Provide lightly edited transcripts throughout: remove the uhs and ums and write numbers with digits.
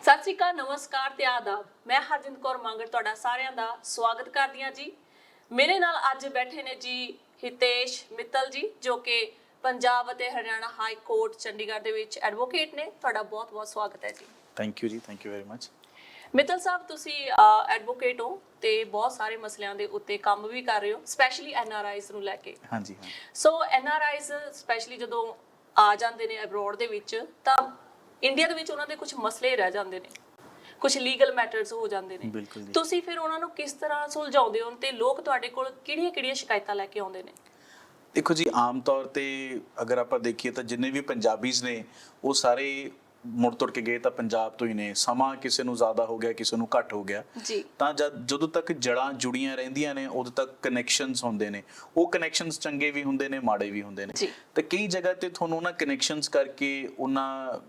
ਸਤਿ ਸ਼੍ਰੀ ਅਕਾਲ, ਨਮਸਕਾਰ ਤੇ ਆਦਾਬ। ਮੈਂ ਹਰਜਿੰਦ ਕੌਰ ਮੰਗੜ ਤੁਹਾਡਾ ਸਾਰਿਆਂ ਦਾ ਸਵਾਗਤ ਕਰਦੀ ਹਾਂ ਜੀ। ਮੇਰੇ ਨਾਲ ਅੱਜ ਬੈਠੇ ਨੇ ਜੀ ਹਿਤੇਸ਼ ਮਿੱਤਲ ਜੀ, ਜੋ ਕਿ ਪੰਜਾਬ ਅਤੇ ਹਰਿਆਣਾ ਹਾਈ ਕੋਰਟ ਚੰਡੀਗੜ੍ਹ ਦੇ ਵਿੱਚ ਐਡਵੋਕੇਟ ਨੇ। ਤੁਹਾਡਾ ਬਹੁਤ-ਬਹੁਤ ਸਵਾਗਤ ਹੈ ਜੀ। ਥੈਂਕ ਯੂ ਜੀ, thank you very much. Mittal ਸਾਹਿਬ, ਤੁਸੀਂ ਐਡਵੋਕੇਟ ਹੋ ਤੇ ਬਹੁਤ ਸਾਰੇ ਮਸਲਿਆਂ ਦੇ ਉੱਤੇ ਕੰਮ ਵੀ ਕਰ ਰਹੇ ਹੋ, ਸਪੈਸ਼ਲੀ ਐਨਆਰਆਈਜ਼ ਨੂੰ ਲੈ ਕੇ। ਹਾਂਜੀ ਹਾਂ। ਸੋ ਐਨਆਰਆਈਜ਼ ਸਪੈਸ਼ਲੀ ਜਦੋਂ ਆ ਜਾਂਦੇ ਨੇ ਅਬਰੋਡ ਦੇ ਵਿੱਚ, ਤਾਂ ਇੰਡੀਆ ਦੇ ਵਿੱਚ ਉਹਨਾਂ ਦੇ ਕੁਝ ਮਸਲੇ ਰਹਿ ਜਾਂਦੇ ਨੇ, ਕੁਝ ਲੀਗਲ ਮੈਟਰਸ ਹੋ ਜਾਂਦੇ ਨੇ। ਬਿਲਕੁਲ ਜੀ। ਤੁਸੀਂ ਫਿਰ ਉਹਨਾਂ ਨੂੰ ਕਿਸ ਤਰ੍ਹਾਂ ਸੁਲਝਾਉਂਦੇ ਹੋ ਤੇ ਲੋਕ ਤੁਹਾਡੇ ਕੋਲ ਕਿਹੜੀਆਂ-ਕਿਹੜੀਆਂ ਸ਼ਿਕਾਇਤਾਂ ਲੈ ਕੇ ਆਉਂਦੇ ਨੇ? ਦੇਖੋ ਜੀ, ਆਮ ਤੌਰ ਤੇ ਅਗਰ ਆਪਾਂ ਦੇਖੀਏ ਤਾਂ ਜਿੰਨੇ ਵੀ ਪੰਜਾਬੀਜ਼ ਨੇ ਉਹ ਸਾਰੇ ਮੁੜ ਤੁਰ ਕੇ ਗਏ ਤਾਂ ਪੰਜਾਬ ਤੋਂ ਹੀ ਨੇ। ਸਮਾਂ ਕਿਸੇ ਨੂੰ ਜ਼ਿਆਦਾ ਹੋ ਗਿਆ, ਕਿਸੇ ਨੂੰ ਘੱਟ ਹੋ ਗਿਆ ਜੀ। ਤਾਂ ਜਦੋਂ ਤੱਕ ਜੜਾਂ ਜੁੜੀਆਂ ਰਹਿੰਦੀਆਂ ਨੇ ਉਦੋਂ ਤੱਕ ਕਨੈਕਸ਼ਨਸ ਹੁੰਦੇ ਨੇ। ਉਹ ਕਨੈਕਸ਼ਨਸ ਚੰਗੇ ਵੀ ਹੁੰਦੇ ਨੇ, ਮਾੜੇ ਵੀ ਹੁੰਦੇ ਨੇ। ਤੇ ਕਈ ਜਗ੍ਹਾ ਤੇ ਤੁਹਾਨੂੰ ਉਹਨਾਂ ਕਨੈਕਸ਼ਨਸ ਕਰਕੇ ਉਹਨਾਂ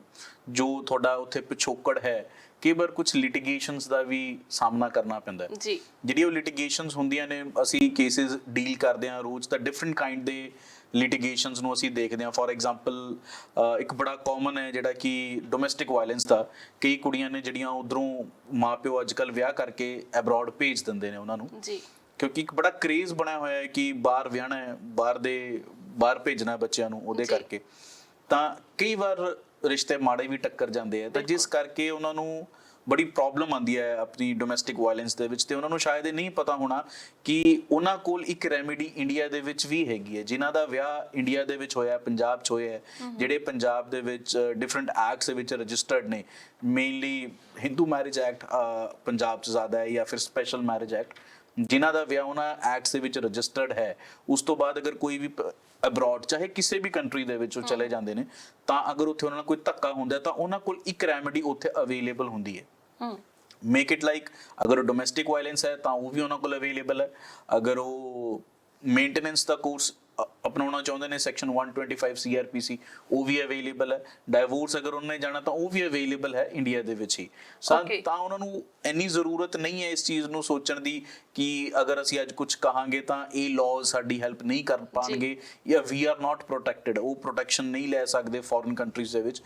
ਜੋ ਤੁਹਾਡਾ ਉੱਥੇ ਪਿਛੋਕੜ ਹੈ, ਕਈ ਵਾਰ ਕੁਝ ਲਿਟੀਗੇਸ਼ਨਸ ਦਾ ਵੀ ਸਾਹਮਣਾ ਕਰਨਾ ਪੈਂਦਾ ਹੈ ਜੀ। ਜਿਹੜੀ ਉਹ ਲਿਟੀਗੇਸ਼ਨਸ ਹੁੰਦੀਆਂ ਨੇ, ਅਸੀਂ ਕੇਸਿਸ ਡੀਲ ਕਰਦੇ ਹਾਂ ਰੋਜ਼, ਤਾਂ ਡਿਫਰੈਂਟ ਕਾਈਂਡ ਦੇ ਲਿਟੀਗੇਸ਼ਨਸ ਨੂੰ ਅਸੀਂ ਦੇਖਦੇ ਹਾਂ। ਫੋਰ ਐਗਜ਼ਾਮਪਲ ਇੱਕ ਬੜਾ ਕਾਮਨ ਹੈ ਜਿਹੜਾ ਕਿ ਡੋਮੈਸਟਿਕ ਵਾਇਲੈਂਸ ਦਾ। ਕਈ ਕੁੜੀਆਂ ਨੇ ਜਿਹੜੀਆਂ ਉਧਰੋਂ ਮਾਂ-ਪਿਓ ਅੱਜ ਕੱਲ੍ਹ ਵਿਆਹ ਕਰਕੇ ਅਬਰੋਡ ਭੇਜ ਦਿੰਦੇ ਨੇ ਉਹਨਾਂ ਨੂੰ ਜੀ, ਕਿਉਂਕਿ ਇੱਕ ਬੜਾ ਕਰੇਜ਼ ਬਣਿਆ ਹੋਇਆ ਹੈ ਕਿ ਬਾਹਰ ਵਿਆਹਣਾ ਹੈ, ਬਾਹਰ ਭੇਜਣਾ ਬੱਚਿਆਂ ਨੂੰ, ਉਹਦੇ ਕਰਕੇ ਤਾਂ ਕਈ ਵਾਰ ਰਿਸ਼ਤੇ ਮਾੜੇ ਵੀ ਟੱਕਰ ਜਾਂਦੇ ਆ। ਤਾਂ ਜਿਸ ਕਰਕੇ ਉਹਨਾਂ ਨੂੰ ਬੜੀ ਪ੍ਰੋਬਲਮ ਆਉਂਦੀ ਹੈ ਆਪਣੀ ਡੋਮੈਸਟਿਕ ਵਾਇਲੈਂਸ ਦੇ ਵਿੱਚ। ਤੇ ਉਹਨਾਂ ਨੂੰ ਸ਼ਾਇਦ ਇਹ ਨਹੀਂ ਪਤਾ ਹੋਣਾ ਕਿ ਉਹਨਾਂ ਕੋਲ ਇੱਕ ਰੈਮੇਡੀ ਇੰਡੀਆ ਦੇ ਵਿੱਚ ਵੀ ਹੈਗੀ ਹੈ। ਜਿਨ੍ਹਾਂ ਦਾ ਵਿਆਹ ਇੰਡੀਆ ਦੇ ਵਿੱਚ ਹੋਇਆ, ਪੰਜਾਬ 'ਚ ਹੋਇਆ, ਜਿਹੜੇ ਪੰਜਾਬ ਦੇ ਵਿੱਚ ਡਿਫਰੈਂਟ ਐਕਟਸ ਦੇ ਵਿੱਚ ਰਜਿਸਟਰਡ ਨੇ, mainly Hindu marriage act Punjab 'ਚ ਜ਼ਿਆਦਾ ਹੈ, ਜਾਂ ਫਿਰ ਸਪੈਸ਼ਲ ਮੈਰਿਜ ਐਕਟ, ਜਿਨ੍ਹਾਂ ਦਾ ਵਿਆਹ ਉਹਨਾਂ ਐਕਟਸ ਦੇ ਵਿੱਚ ਰਜਿਸਟਰਡ ਹੈ। ਉਸ ਤੋਂ ਬਾਅਦ ਅਗਰ ਕੋਈ ਵੀ ਅਬਰੋਡ ਚਾਹੇ ਕਿਸੇ ਵੀ ਕੰਟਰੀ ਦੇ ਵਿੱਚ ਉਹ ਚਲੇ ਜਾਂਦੇ ਨੇ, ਤਾਂ ਅਗਰ ਉੱਥੇ ਉਹਨਾਂ ਨਾਲ ਕੋਈ ਧੱਕਾ ਹੁੰਦਾ ਤਾਂ ਉਹਨਾਂ ਕੋਲ ਇੱਕ ਰੈਮੇਡੀ ਉੱਥੇ ਅਵੇਲੇਬਲ ਹੁੰਦੀ ਹੈ। ਮੇਕ ਇਟ ਲਾਈਕ ਅਗਰ ਉਹ ਡੋਮੈਸਟਿਕ ਵਾਇਲੈਂਸ ਹੈ ਤਾਂ ਉਹ ਵੀ ਉਹਨਾਂ ਕੋਲ ਅਵੇਲੇਬਲ ਹੈ। ਅਗਰ ਉਹ ਮੇਨਟੇਨੈਂਸ ਦਾ ਕੋਰਸ ਅਪਣਾਉਣਾ ਚਾਹੁੰਦੇ ਨੇ, ਸੈਕਸ਼ਨ 125 CRPC, ਉਹ ਵੀ ਅਵੇਲੇਬਲ ਹੈ। ਡਾਈਵੋਰਸ ਅਗਰ ਉਹਨੇ ਜਾਣਾ ਤਾਂ ਉਹ ਵੀ ਅਵੇਲੇਬਲ ਹੈ ਇੰਡੀਆ ਦੇ ਵਿੱਚ ਹੀ। ਤਾਂ ਉਹਨਾਂ ਨੂੰ ਇੰਨੀ ਜ਼ਰੂਰਤ ਨਹੀਂ ਹੈ ਇਸ ਚੀਜ਼ ਨੂੰ ਸੋਚਣ ਦੀ ਕਿ ਅਗਰ ਅਸੀਂ ਅੱਜ ਕੁਝ ਕਹਾਂਗੇ ਤਾਂ ਇਹ ਲਾਜ਼ ਸਾਡੀ ਹੈਲਪ ਨਹੀਂ ਕਰ ਪਾਉਣਗੇ, ਜਾਂ ਵੀ ਆਰ ਨਾਟ ਪ੍ਰੋਟੈਕਟਡ, ਉਹ ਪ੍ਰੋਟੈਕਸ਼ਨ ਨਹੀਂ ਲੈ ਸਕਦੇ ਫੋਰਨ ਕੰਟਰੀਜ਼ ਦੇ ਵਿੱਚ।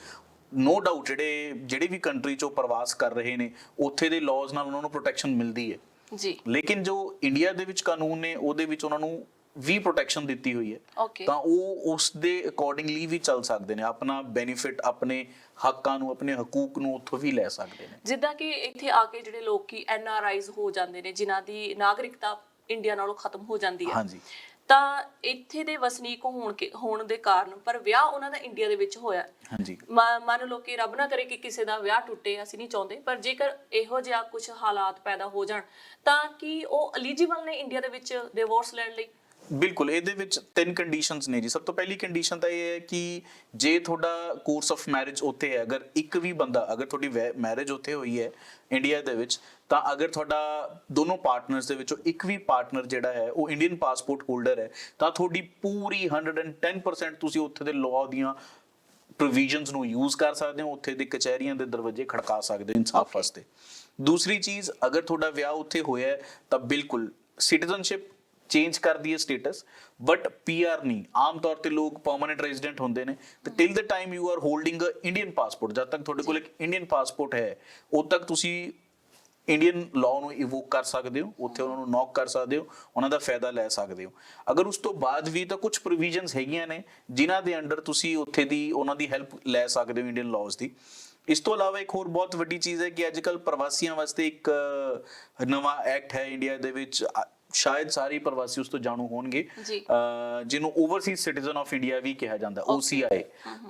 ਨੋ ਡਾਊਟ ਜਿਹੜੇ ਵੀ ਕੰਟਰੀ 'ਚੋਂ ਪ੍ਰਵਾਸ ਕਰ ਰਹੇ ਨੇ, ਉੱਥੇ ਦੇ ਲਾਜ਼ ਨਾਲ ਉਹਨਾਂ ਨੂੰ ਪ੍ਰੋਟੈਕਸ਼ਨ ਮਿਲਦੀ ਹੈ ਜੀ। ਲੇਕਿਨ ਜੋ ਇੰਡੀਆ ਦੇ ਵਿੱਚ ਕਾਨੂੰਨ ਨੇ ਉਹਦੇ ਵਿੱਚ ਉਹਨਾਂ ਨੂੰ ਵੀ ਪ੍ਰੋਟੈਕਸ਼ਨ ਦਿੱਤੀ ਹੋਈ ਹੈ, ਤਾਂ ਉਹ ਉਸ ਦੇ ਅਕੋਰਡਿੰਗਲੀ ਵੀ ਚੱਲ ਸਕਦੇ ਨੇ। ਆਪਣਾ ਬੈਨੀਫਿਟ, ਆਪਣੇ ਹੱਕਾਂ ਨੂੰ, ਆਪਣੇ ਹਕੂਕ ਨੂੰ ਉੱਥੋਂ ਵੀ ਲੈ ਸਕਦੇ ਨੇ। ਜਿੱਦਾਂ ਕਿ ਇੱਥੇ ਆ ਕੇ ਜਿਹੜੇ ਲੋਕੀ ਐਨਆਰਆਈਜ਼ ਹੋ ਜਾਂਦੇ ਨੇ, ਜਿਨ੍ਹਾਂ ਦੀ ਨਾਗਰਿਕਤਾ ਇੰਡੀਆ ਨਾਲੋਂ ਖਤਮ ਹੋ ਜਾਂਦੀ ਹੈ, ਹਾਂਜੀ, ਤਾਂ ਇੱਥੇ ਦੇ ਵਸਨੀਕ ਹੋਣ ਦੇ ਕਾਰਨ ਪਰ ਵਿਆਹ ਉਹਨਾਂ ਦਾ ਇੰਡੀਆ ਦੇ ਵਿੱਚ ਹੋਇਆ, ਹਾਂਜੀ, ਮੰਨ ਲਓ ਕਿ ਰੱਬ ਨਾ ਕਰੇ ਕਿ ਕਿਸੇ ਦਾ ਵਿਆਹ ਟੁੱਟੇ, ਅਸੀਂ ਨਹੀਂ ਚਾਹੁੰਦੇ, ਪਰ ਜੇਕਰ ਇਹੋ ਜਿਹਾ ਕੁਝ ਹਾਲਾਤ ਪੈਦਾ ਹੋ ਜਾਣ ਤਾਂ ਕੀ ਉਹ ਐਲੀਜੀਬਲ ਨੇ ਇੰਡੀਆ ਦੇ ਵਿੱਚ ਡਿਵੋਰਸ ਲੈਣ ਲਈ? ਬਿਲਕੁਲ, ਇਹਦੇ ਵਿੱਚ 3 ਕੰਡੀਸ਼ਨਸ ਨੇ ਜੀ। ਸਭ ਤੋਂ ਪਹਿਲੀ ਕੰਡੀਸ਼ਨ ਤਾਂ ਇਹ ਹੈ ਕਿ ਜੇ ਤੁਹਾਡਾ ਕੋਰਸ ਆਫ ਮੈਰਿਜ ਉੱਥੇ ਹੈ, ਅਗਰ ਇੱਕ ਵੀ ਬੰਦਾ, ਅਗਰ ਤੁਹਾਡੀ ਮੈਰਿਜ ਉੱਥੇ ਹੋਈ ਹੈ ਇੰਡੀਆ ਦੇ ਵਿੱਚ, ਤਾਂ ਅਗਰ ਤੁਹਾਡਾ ਦੋਨੋਂ ਪਾਰਟਨਰਸ ਦੇ ਵਿੱਚੋਂ ਇੱਕ ਵੀ ਪਾਰਟਨਰ ਜਿਹੜਾ ਹੈ ਉਹ ਇੰਡੀਅਨ ਪਾਸਪੋਰਟ ਹੋਲਡਰ ਹੈ, ਤਾਂ ਤੁਹਾਡੀ ਪੂਰੀ 110% ਤੁਸੀਂ ਉੱਥੇ ਦੇ ਲਾਅ ਦੀਆਂ ਪ੍ਰੋਵੀਜ਼ਨਸ ਨੂੰ ਯੂਜ਼ ਕਰ ਸਕਦੇ ਹੋ, ਉੱਥੇ ਦੇ ਕਚਹਿਰੀਆਂ ਦੇ ਦਰਵਾਜ਼ੇ ਖੜਕਾ ਸਕਦੇ ਹੋ ਇਨਸਾਫ ਵਾਸਤੇ। ਦੂਸਰੀ ਚੀਜ਼, ਅਗਰ ਤੁਹਾਡਾ ਵਿਆਹ ਉੱਥੇ ਹੋਇਆ ਤਾਂ ਬਿਲਕੁਲ ਸਿਟੀਜ਼ਨਸ਼ਿਪ ਚੇਂਜ ਕਰਦੀ ਹੈ ਸਟੇਟਸ, ਬਟ PR ਨਹੀਂ। ਆਮ ਤੌਰ ਤੇ ਲੋਕ ਪਰਮਾਨੈਂਟ ਰੈਜ਼ੀਡੈਂਟ ਹੁੰਦੇ ਨੇ, ਤੇ till the time you are holding a Indian passport, ਜਦ ਤੱਕ ਤੁਹਾਡੇ ਕੋਲ ਇੱਕ ਇੰਡੀਅਨ ਪਾਸਪੋਰਟ ਹੈ ਉਦ ਤੱਕ ਤੁਸੀਂ ਇੰਡੀਅਨ ਲਾਅ ਨੂੰ ਇਵੋਕ ਕਰ ਸਕਦੇ ਹੋ, ਉੱਥੇ ਉਹਨਾਂ ਨੂੰ ਨੌਕ ਕਰ ਸਕਦੇ ਹੋ, ਉਹਨਾਂ ਦਾ ਫਾਇਦਾ ਲੈ ਸਕਦੇ ਹੋ। ਅਗਰ ਉਸ ਤੋਂ ਬਾਅਦ ਵੀ ਤਾਂ ਕੁਝ ਪ੍ਰੋਵੀਜ਼ਨਸ ਹੈਗੀਆਂ ਨੇ ਜਿਨ੍ਹਾਂ ਦੇ ਅੰਡਰ ਤੁਸੀਂ ਉੱਥੇ ਦੀ ਉਹਨਾਂ ਦੀ ਹੈਲਪ ਲੈ ਸਕਦੇ ਹੋ ਇੰਡੀਅਨ ਲਾਅਜ਼ ਦੀ। ਇਸ ਤੋਂ ਇਲਾਵਾ ਇੱਕ ਹੋਰ ਬਹੁਤ ਵੱਡੀ ਚੀਜ਼ ਹੈ ਕਿ ਅੱਜ ਕੱਲ੍ਹ ਪ੍ਰਵਾਸੀਆਂ ਵਾਸਤੇ ਇੱਕ ਨਵਾਂ ਐਕਟ ਹੈ ਇੰਡੀਆ ਦੇ ਵਿੱਚ, ਸ਼ਾਇਦ ਸਾਰੇ ਪ੍ਰਵਾਸੀ ਉਸ ਤੋਂ ਜਾਣੂ ਹੋਣਗੇ, ਜਿਹਨੂੰ ਓਵਰਸੀਜ਼ ਸਿਟੀਜ਼ਨ ਆਫ ਇੰਡੀਆ ਵੀ ਕਿਹਾ ਜਾਂਦਾ, OCI।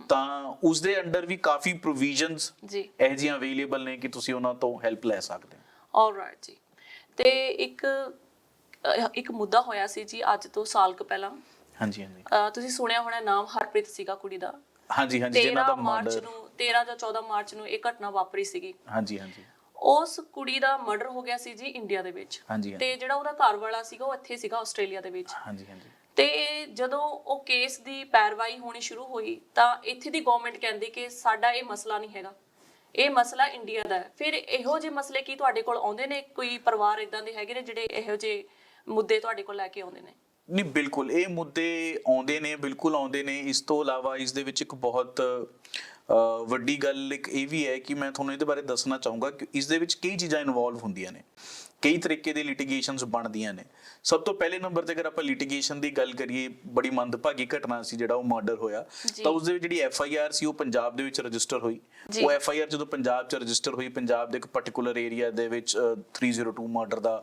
ਤਾਂ ਉਸ ਦੇ ਅੰਡਰ ਵੀ ਕਾਫੀ ਪ੍ਰੋਵੀਜ਼ਨਸ ਇਹੋ ਜਿਹੀਆਂ ਅਵੇਲੇਬਲ ਨੇ ਕਿ ਤੁਸੀਂ ਉਹਨਾਂ ਤੋਂ ਹੈਲਪ ਲੈ ਸਕਦੇ ਹੋ। ਆਲਰਾਈਟ ਜੀ। ਤੇ ਇੱਕ ਮੁੱਦਾ ਹੋਇਆ ਸੀ ਜੀ ਅੱਜ ਤੋਂ ਸਾਲ ਕੁ ਪਹਿਲਾਂ, ਹਾਂਜੀ ਹਾਂਜੀ, ਤੁਸੀਂ ਸੁਣਿਆ ਹੋਣਾ, ਨਾਮ ਹਰਪ੍ਰੀਤ ਸੀਗਾ ਕੁੜੀ ਦਾ। ਹਾਂਜੀ ਹਾਂਜੀ, ਜਿਹਨਾਂ ਦਾ 13 ਜਾਂ 14 ਮਾਰਚ ਨੂੰ ਇਹ ਘਟਨਾ ਵਾਪਰੀ ਸੀਗੀ। ਹਾਂਜੀ ਹਾਂਜੀ, ਉਸ ਕੁੜੀ ਦਾ ਮਰਡਰ ਹੋ ਗਿਆ ਸੀ ਜੀ ਇੰਡੀਆ ਦੇ ਵਿੱਚ, ਤੇ ਜਿਹੜਾ ਉਹਦਾ ਘਰ ਵਾਲਾ ਸੀਗਾ ਉਹ ਇੱਥੇ ਸੀਗਾ ਆਸਟ੍ਰੇਲੀਆ ਦੇ ਵਿੱਚ। ਹਾਂਜੀ ਹਾਂਜੀ, ਤੇ ਜਦੋਂ ਉਹ ਕੇਸ ਦੀ ਪੈਰਵਾਈ ਹੋਣੀ ਸ਼ੁਰੂ ਹੋਈ ਤਾਂ ਇੱਥੇ ਦੀ ਗਵਰਨਮੈਂਟ ਕਹਿੰਦੀ ਕਿ ਸਾਡਾ ਇਹ ਮਸਲਾ ਨਹੀਂ ਹੈਗਾ, ਇਹ ਮਸਲਾ ਇੰਡੀਆ ਦਾ ਹੈ। ਫਿਰ ਇਹੋ ਜਿਹੇ ਮਸਲੇ ਕੀ ਤੁਹਾਡੇ ਕੋਲ ਆਉਂਦੇ ਨੇ? ਕੋਈ ਪਰਿਵਾਰ ਇਦਾਂ ਦੇ ਹੈਗੇ ਨੇ ਜਿਹੜੇ ਇਹੋ ਜਿਹੇ ਮੁੱਦੇ ਤੁਹਾਡੇ ਕੋਲ ਲੈ ਕੇ ਆਉਂਦੇ ਨੇ? ਨਹੀਂ ਬਿਲਕੁਲ ਇਹ ਮੁੱਦੇ ਆਉਂਦੇ ਨੇ, ਬਿਲਕੁਲ ਆਉਂਦੇ ਨੇ। ਇਸ ਤੋਂ ਇਲਾਵਾ ਇਸ ਦੇ ਵਿੱਚ ਇੱਕ ਬਹੁਤ ਵੱਡੀ ਗੱਲ ਇੱਕ ਇਹ ਵੀ ਹੈ ਕਿ ਮੈਂ ਤੁਹਾਨੂੰ ਇਹਦੇ ਬਾਰੇ ਦੱਸਣਾ ਚਾਹੂੰਗਾ ਕਿ ਇਸ ਦੇ ਵਿੱਚ ਕਈ ਚੀਜ਼ਾਂ ਇਨਵੋਲਵ ਹੁੰਦੀਆਂ ਨੇ, ਕਈ ਤਰੀਕੇ ਦੇ ਲਿਟੀਗੇਸ਼ਨਸ ਬਣਦੀਆਂ ਨੇ। ਸਭ ਤੋਂ ਪਹਿਲੇ ਨੰਬਰ ਤੇ ਅਗਰ ਆਪਾਂ ਲਿਟੀਗੇਸ਼ਨ ਦੀ ਗੱਲ ਕਰੀਏ, ਬੜੀ ਮੰਦਭਾਗੀ ਘਟਨਾ ਸੀ ਜਿਹੜਾ ਉਹ ਮਰਡਰ ਹੋਇਆ, ਤਾਂ ਉਸ ਦੇ ਵਿੱਚ ਜਿਹੜੀ FIR ਸੀ ਉਹ ਪੰਜਾਬ ਦੇ ਵਿੱਚ ਰਜਿਸਟਰ ਹੋਈ। ਉਹ FIR ਜਦੋਂ ਪੰਜਾਬ 'ਚ ਰਜਿਸਟਰ ਹੋਈ, ਪੰਜਾਬ ਦੇ ਇੱਕ ਪਾਰਟਿਕੂਲਰ ਏਰੀਆ ਦੇ ਵਿੱਚ 302 ਮਰਡਰ ਦਾ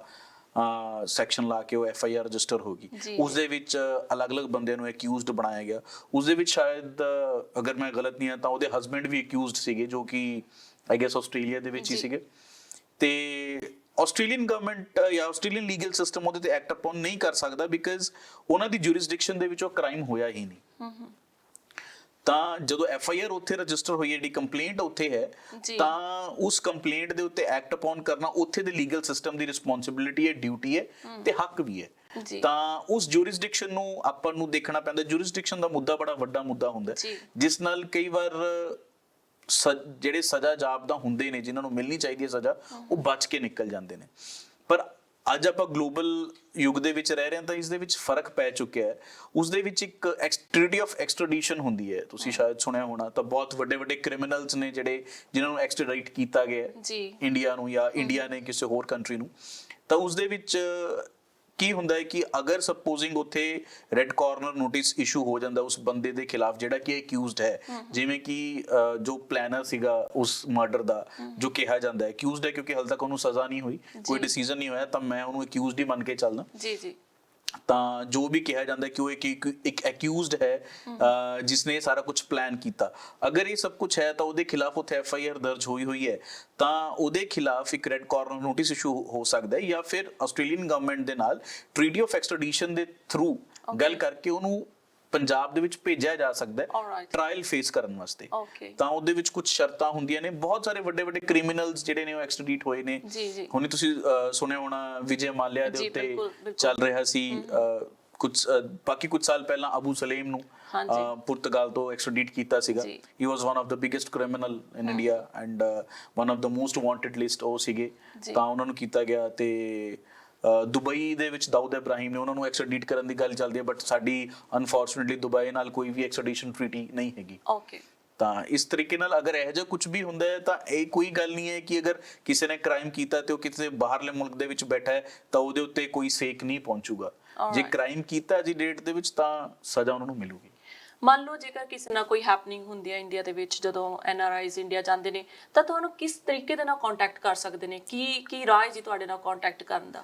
ਸੈਕਸ਼ਨ ਲਾ ਕੇ ਉਹ FIR ਰਜਿਸਟਰ ਹੋ ਗਈ। ਉਸ ਦੇ ਵਿੱਚ ਅਲੱਗ-ਅਲੱਗ ਬੰਦਿਆਂ ਨੂੰ ਅਕਿਊਜ਼ਡ ਬਣਾਇਆ ਗਿਆ। ਉਸ ਦੇ ਵਿੱਚ ਸ਼ਾਇਦ ਅਗਰ ਮੈਂ ਗਲਤ ਨਹੀਂ ਹਾਂ ਤਾਂ ਉਹਦੇ ਹਸਬੈਂਡ ਵੀ ਅਕਿਊਜ਼ਡ ਸੀਗੇ, ਜੋ ਕਿ ਆਈ ਗੈਸ ਆਸਟ੍ਰੇਲੀਆ ਦੇ ਵਿੱਚ ਹੀ ਸੀਗੇ। ਤੇ ਆਸਟ੍ਰੇਲੀਅਨ ਗਵਰਨਮੈਂਟ ਜਾਂ ਆਸਟ੍ਰੇਲੀਅਨ ਲੀਗਲ ਸਿਸਟਮ ਉਹਦੇ ਤੇ ਐਕਟ ਅਪਨ ਨਹੀਂ ਕਰ ਸਕਦਾ, ਬਿਕਾਜ਼ ਉਹਨਾਂ ਦੀ ਜੁਰਿਸਡਿਕਸ਼ਨ ਦੇ ਵਿੱਚ ਉਹ ਕ੍ਰਾਈਮ ਹੋਇਆ ਹੀ ਨਹੀਂ। ਤਾਂ ਜਦੋਂ FIR ਉੱਥੇ ਰਜਿਸਟਰ ਹੋਈ ਹੈ, ਜਿਹੜੀ ਕੰਪਲੇਂਟ ਉੱਥੇ ਹੈ, ਤਾਂ ਉਸ ਕੰਪਲੇਂਟ ਦੇ ਉੱਤੇ ਐਕਟ ਅਪਨ ਕਰਨਾ ਉੱਥੇ ਦੇ ਲੀਗਲ ਸਿਸਟਮ ਦੀ ਰਿਸਪੌਂਸਿਬਿਲਿਟੀ ਹੈ, ਡਿਊਟੀ ਹੈ ਤੇ ਹੱਕ ਵੀ ਹੈ। ਤਾਂ ਉਸ ਜੁਰਿਸਡਿਕਸ਼ਨ ਨੂੰ ਆਪਾਂ ਨੂੰ ਦੇਖਣਾ ਪੈਂਦਾ। ਜੁਰਿਸਡਿਕਸ਼ਨ ਦਾ ਮੁੱਦਾ ਬੜਾ ਵੱਡਾ ਮੁੱਦਾ ਹੁੰਦਾ, ਜਿਸ ਨਾਲ ਕਈ ਵਾਰ ਜਿਹੜੇ ਸਜ਼ਾ ਜਾਬਤਾ ਹੁੰਦੇ ਨੇ, ਜਿਨ੍ਹਾਂ ਨੂੰ ਮਿਲਣੀ ਚਾਹੀਦੀ ਹੈ ਸਜ਼ਾ, ਉਹ ਬਚ ਕੇ ਨਿਕਲ ਜਾਂਦੇ ਨੇ। ਪਰ ਅੱਜ ਆਪਾਂ ਗਲੋਬਲ ਯੁੱਗ ਦੇ ਵਿੱਚ ਰਹਿ ਰਹੇ ਹਾਂ, ਤਾਂ ਇਸ ਦੇ ਵਿੱਚ ਫਰਕ ਪੈ ਚੁੱਕਿਆ ਹੈ। ਉਸ ਦੇ ਵਿੱਚ ਇੱਕ ਟ੍ਰੀਟੀ ਆਫ ਐਕਸਟ੍ਰੈਡੀਸ਼ਨ ਹੁੰਦੀ ਹੈ, ਤੁਸੀਂ ਸ਼ਾਇਦ ਸੁਣਿਆ ਹੋਣਾ। ਤਾਂ ਬਹੁਤ ਵੱਡੇ ਵੱਡੇ ਕ੍ਰਿਮੀਨਲਸ ਨੇ ਜਿਹੜੇ ਜਿਨ੍ਹਾਂ ਨੂੰ ਐਕਸਟ੍ਰੈਡਿਟ ਕੀਤਾ ਗਿਆ ਇੰਡੀਆ ਨੂੰ, ਜਾਂ ਇੰਡੀਆ ਨੇ ਕਿਸੇ ਹੋਰ ਕੰਟਰੀ ਨੂੰ। ਤਾਂ ਉਸ ਦੇ ਵਿੱਚ ਕੀ ਹੁੰਦਾ ਹੈ ਕਿ ਅਗਰ ਸਪੋਜ਼ਿੰਗ ਉੱਥੇ ਰੈੱਡ ਕਾਰਨਰ ਨੋਟਿਸ ਇਸ਼ੂ ਹੋ ਜਾਂਦਾ ਉਸ ਬੰਦੇ ਦੇ ਖਿਲਾਫ ਜਿਹੜਾ ਕਿ ਅਕਿਊਜ਼ਡ ਹੈ, ਜਿਵੇਂ ਕਿ ਜੋ ਪਲੈਨਰ ਸੀਗਾ ਉਸ ਮਰਡਰ ਦਾ, ਜੋ ਕਿਹਾ ਜਾਂਦਾ ਹੈ ਅਕਿਊਜ਼ਡ ਹੈ, ਕਿਉਂਕਿ ਹਾਲੇ ਤੱਕ ਉਹਨੂੰ ਸਜ਼ਾ ਨਹੀਂ ਹੋਈ, ਕੋਈ ਡਿਸੀਜਨ ਨਹੀਂ ਹੋਇਆ, ਤਾਂ ਮੈਂ ਉਹਨੂੰ ਅਕਿਊਜ਼ਡ ਹੀ ਮੰਨ ਕੇ ਚੱਲਦਾ। ਤਾਂ ਜੋ ਵੀ ਕਿਹਾ ਜਾਂਦਾ ਕਿ ਉਹ ਇੱਕ ਅਕਿਊਜ਼ਡ ਹੈ ਜਿਸਨੇ ਸਾਰਾ ਕੁਝ ਪਲਾਨ ਕੀਤਾ। ਅਗਰ ਇਹ ਸਭ ਕੁਝ ਹੈ ਤਾਂ ਉਹਦੇ ਖਿਲਾਫ ਉੱਥੇ FIR ਦਰਜ ਹੋਈ ਹੈ, ਤਾਂ ਉਹਦੇ ਖਿਲਾਫ ਇੱਕ ਰੈੱਡ ਕਾਰਨਰ ਨੋਟਿਸ ਇਸ਼ੂ ਹੋ ਸਕਦਾ ਹੈ, ਜਾਂ ਫਿਰ ਆਸਟ੍ਰੇਲੀਅਨ ਗਵਰਨਮੈਂਟ ਦੇ ਨਾਲ ਟ੍ਰੀਟੀ ਆਫ ਐਕਸਟ੍ਰੈਡੀਸ਼ਨ ਦੇ ਥਰੂ ਗੱਲ ਕਰਕੇ ਉਹਨੂੰ ਪੰਜਾਬ ਦੇ ਵਿੱਚ ਭੇਜਿਆ ਜਾ ਸਕਦਾ ਹੈ ਟ੍ਰਾਇਲ ਫੇਸ ਕਰਨ ਵਾਸਤੇ। ਤਾਂ ਉਹਦੇ ਵਿੱਚ ਕੁਝ ਸ਼ਰਤਾਂ ਹੁੰਦੀਆਂ ਨੇ। ਬਹੁਤ ਸਾਰੇ ਵੱਡੇ ਵੱਡੇ ਕ੍ਰਿਮੀਨਲਸ ਜਿਹੜੇ ਨੇ ਉਹ ਐਕਸਟ੍ਰੈਡਿਟ ਹੋਏ ਨੇ। ਹੁਣੇ ਤੁਸੀਂ ਸੁਣਿਆ ਹੋਣਾ ਵਿਜੇ ਮਾਲਿਆ ਦੇ ਉੱਤੇ ਚੱਲ ਰਿਹਾ ਸੀ ਬਾਕੀ ਕੁਝ ਸਾਲ ਪਹਿਲਾਂ ਅਬੂ ਸਲੇਮ ਨੂੰ ਪੁਰਤਗਾਲ ਤੋਂ ਐਕਸਟ੍ਰੈਡਿਟ ਕੀਤਾ ਸੀਗਾ। He was one of the biggest criminal in India and one of the most wanted list ਉਹ ਸੀਗੇ। ਤਾਂ ਉਹਨਾਂ ਨੂੰ ਕੀਤਾ ਗਿਆ। ਤੇ ਦੁਬਈ ਦੇ ਵਿੱਚ ਦਾਊਦ ਇਬਰਾਹਿਮ ਨੇ, ਉਹਨਾਂ ਨੂੰ ਐਕਸਟ੍ਰੈਡਿਟ ਕਰਨ ਦੀ ਗੱਲ ਚੱਲਦੀ ਹੈ, ਬਟ ਸਾਡੀ ਅਨਫੋਰਚੂਨੇਟਲੀ ਦੁਬਈ ਨਾਲ ਕੋਈ ਵੀ ਐਕਸਟ੍ਰੈਡੀਸ਼ਨ ਟ੍ਰੀਟੀ ਨਹੀਂ ਹੈਗੀ। ਤਾਂ ਇਸ ਤਰੀਕੇ ਨਾਲ ਅਗਰ ਇਹੋ ਜਿਹਾ ਕੁਝ ਵੀ ਹੁੰਦਾ ਹੈ ਤਾਂ ਇਹ ਕੋਈ ਗੱਲ ਨਹੀਂ ਹੈ ਕਿ ਅਗਰ ਕਿਸੇ ਨੇ ਕ੍ਰਾਈਮ ਕੀਤਾ ਤੇ ਉਹ ਕਿਸੇ ਬਾਹਰਲੇ ਮੁਲਕ ਦੇ ਵਿੱਚ ਬੈਠਾ ਹੈ ਤਾਂ ਉਹਦੇ ਉੱਤੇ ਕੋਈ ਸੇਕ ਨਹੀਂ ਪਹੁੰਚੂਗਾ। ਜੇ ਕ੍ਰਾਈਮ ਕੀਤਾ ਅੱਜ ਦੀ ਡੇਟ ਦੇ ਵਿੱਚ ਤਾਂ ਸਜ਼ਾ ਉਹਨਾਂ ਨੂੰ ਮਿਲੂਗੀ। ਮੰਨ ਲਓ ਜੇਕਰ ਕਿਸੇ ਨਾਲ ਕੋਈ ਹੈਪਨਿੰਗ ਹੁੰਦੀ ਹੈ ਇੰਡੀਆ ਦੇ ਵਿੱਚ, ਜਦੋਂ NRIs ਇੰਡੀਆ ਜਾਂਦੇ ਨੇ, ਤਾਂ ਤੁਹਾਨੂੰ ਕਿਸ ਤਰੀਕੇ ਦੇ ਨਾਲ ਕੰਟੈਕਟ ਕਰ ਸਕਦੇ ਨੇ? ਕੀ ਰਾਹ ਜੀ ਤੁਹਾਡੇ ਨਾਲ ਕੰਟੈਕਟ ਕਰਨ ਦਾ?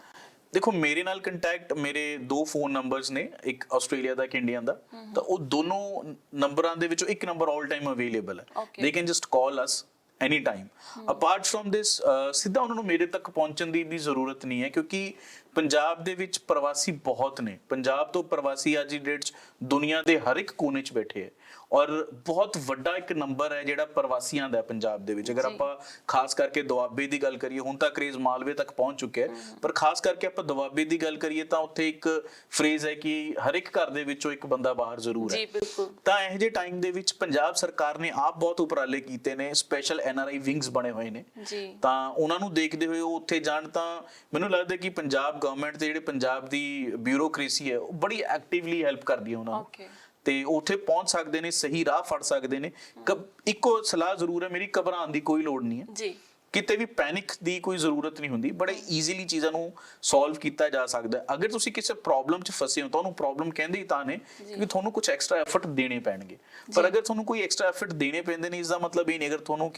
ਦੇਖੋ, ਮੇਰੇ ਨਾਲ ਕੰਟੈਕਟ, ਮੇਰੇ 2 ਫੋਨ ਨੰਬਰਸ ਨੇ, ਇੱਕ ਆਸਟ੍ਰੇਲੀਆ ਦਾ, ਇੱਕ ਇੰਡੀਆ ਦਾ। ਤਾਂ ਉਹ ਦੋਨੋਂ ਨੰਬਰਾਂ ਦੇ ਵਿੱਚੋਂ ਇੱਕ ਨੰਬਰ ਆਲ ਟਾਈਮ ਅਵੇਲੇਬਲ ਹੈ। They can just call us any time. Apart from this, ਸਿੱਧਾ ਉਹਨਾਂ ਨੂੰ ਮੇਰੇ ਤੱਕ ਪਹੁੰਚਣ ਦੀ ਜ਼ਰੂਰਤ ਨਹੀਂ ਹੈ, ਕਿਉਂਕਿ ਪੰਜਾਬ ਦੇ ਵਿੱਚ ਪ੍ਰਵਾਸੀ ਬਹੁਤ ਨੇ। ਪੰਜਾਬ ਤੋਂ ਪ੍ਰਵਾਸੀ ਅੱਜ ਦੀ ਡੇਟ 'ਚ ਦੁਨੀਆ ਦੇ ਹਰ ਇੱਕ ਕੋਨੇ 'ਚ ਬੈਠੇ ਹੈ, ਔਰ ਬਹੁਤ ਵੱਡਾ ਇੱਕ ਨੰਬਰ ਹੈ ਜਿਹੜਾ ਪ੍ਰਵਾਸੀਆਂ ਦਾ ਪੰਜਾਬ ਦੇ ਵਿੱਚ। ਅਗਰ ਆਪਾਂ ਖਾਸ ਕਰਕੇ ਦੁਆਬੇ ਦੀ ਗੱਲ ਕਰੀਏ, ਹੁਣ ਤਾਂ ਕਰੇਜ਼ ਮਾਲਵੇ ਤੱਕ ਪਹੁੰਚ ਚੁੱਕਿਆ ਹੈ, ਪਰ ਖਾਸ ਕਰਕੇ ਆਪਾਂ ਦੁਆਬੇ ਦੀ ਗੱਲ ਕਰੀਏ ਤਾਂ ਉੱਥੇ ਇੱਕ ਫਰੇਜ਼ ਹੈ ਕਿ ਹਰ ਇੱਕ ਘਰ ਦੇ ਵਿੱਚੋਂ ਇੱਕ ਬੰਦਾ ਬਾਹਰ ਜ਼ਰੂਰ ਹੈ। ਤਾਂ ਇਹੋ ਜਿਹੇ ਟਾਈਮ ਦੇ ਵਿੱਚ ਪੰਜਾਬ ਸਰਕਾਰ ਨੇ ਆਪ ਬਹੁਤ ਉਪਰਾਲੇ ਕੀਤੇ ਨੇ। ਸਪੈਸ਼ਲ NRI ਵਿੰਗਸ ਬਣੇ ਹੋਏ ਨੇ, ਤਾਂ ਉਹਨਾਂ ਨੂੰ ਦੇਖਦੇ ਹੋਏ ਉਹ ਉੱਥੇ ਜਾਣ। ਤਾਂ ਮੈਨੂੰ ਲੱਗਦਾ ਕਿ ਪੰਜਾਬ ਗਵਰਨਮੈਂਟ ਤੇ ਜਿਹੜੇ ਪੰਜਾਬ ਦੀ ਬਿਊਰੋਕ੍ਰੇਸੀ ਹੈ ਉਹ ਬੜੀ ਐਕਟਿਵਲੀ ਹੈਲਪ ਕਰਦੀ ਹੈ ਉਹਨਾਂ ਨੂੰ, ਤੇ ਉੱਥੇ ਪਹੁੰਚ ਸਕਦੇ ਨੇ, ਸਹੀ ਰਾਹ ਫੜ ਸਕਦੇ ਨੇ। ਇੱਕੋ ਸਲਾਹ ਜ਼ਰੂਰ ਹੈ ਮੇਰੀ, ਘਬਰਾਉਣ ਦੀ ਕੋਈ ਲੋੜ ਨਹੀਂ ਹੈ, ਕਿਤੇ ਵੀ ਪੈਨਿਕ ਦੀ ਕੋਈ ਜ਼ਰੂਰਤ ਨਹੀਂ ਹੁੰਦੀ। ਬੜੇ ਈਜ਼ੀਲੀ ਚੀਜ਼ਾਂ ਨੂੰ ਸੋਲਵ ਕੀਤਾ ਜਾ ਸਕਦਾ। ਅਗਰ ਤੁਸੀਂ ਕਿਸੇ ਪ੍ਰੋਬਲਮ 'ਚ ਫਸੇ ਹੋ ਤਾਂ ਉਹਨੂੰ ਪ੍ਰੋਬਲਮ ਕਹਿੰਦੇ ਹੀ ਤਾਂ ਨੇ ਕਿਉਂਕਿ ਤੁਹਾਨੂੰ ਕੁਝ ਐਕਸਟਰਾ ਐਫਰਟ ਦੇਣੇ ਪੈਣਗੇ। ਪਰ ਅਗਰ ਤੁਹਾਨੂੰ ਕੋਈ ਐਕਸਟਰਾ ਐਫਰਟ ਦੇਣੇ ਪੈਂਦੇ ਨੇ, ਇਸ ਦਾ ਮਤਲਬ ਇਹ ਨਹੀਂ ਅਗਰ ਤੁਹਾਨੂੰ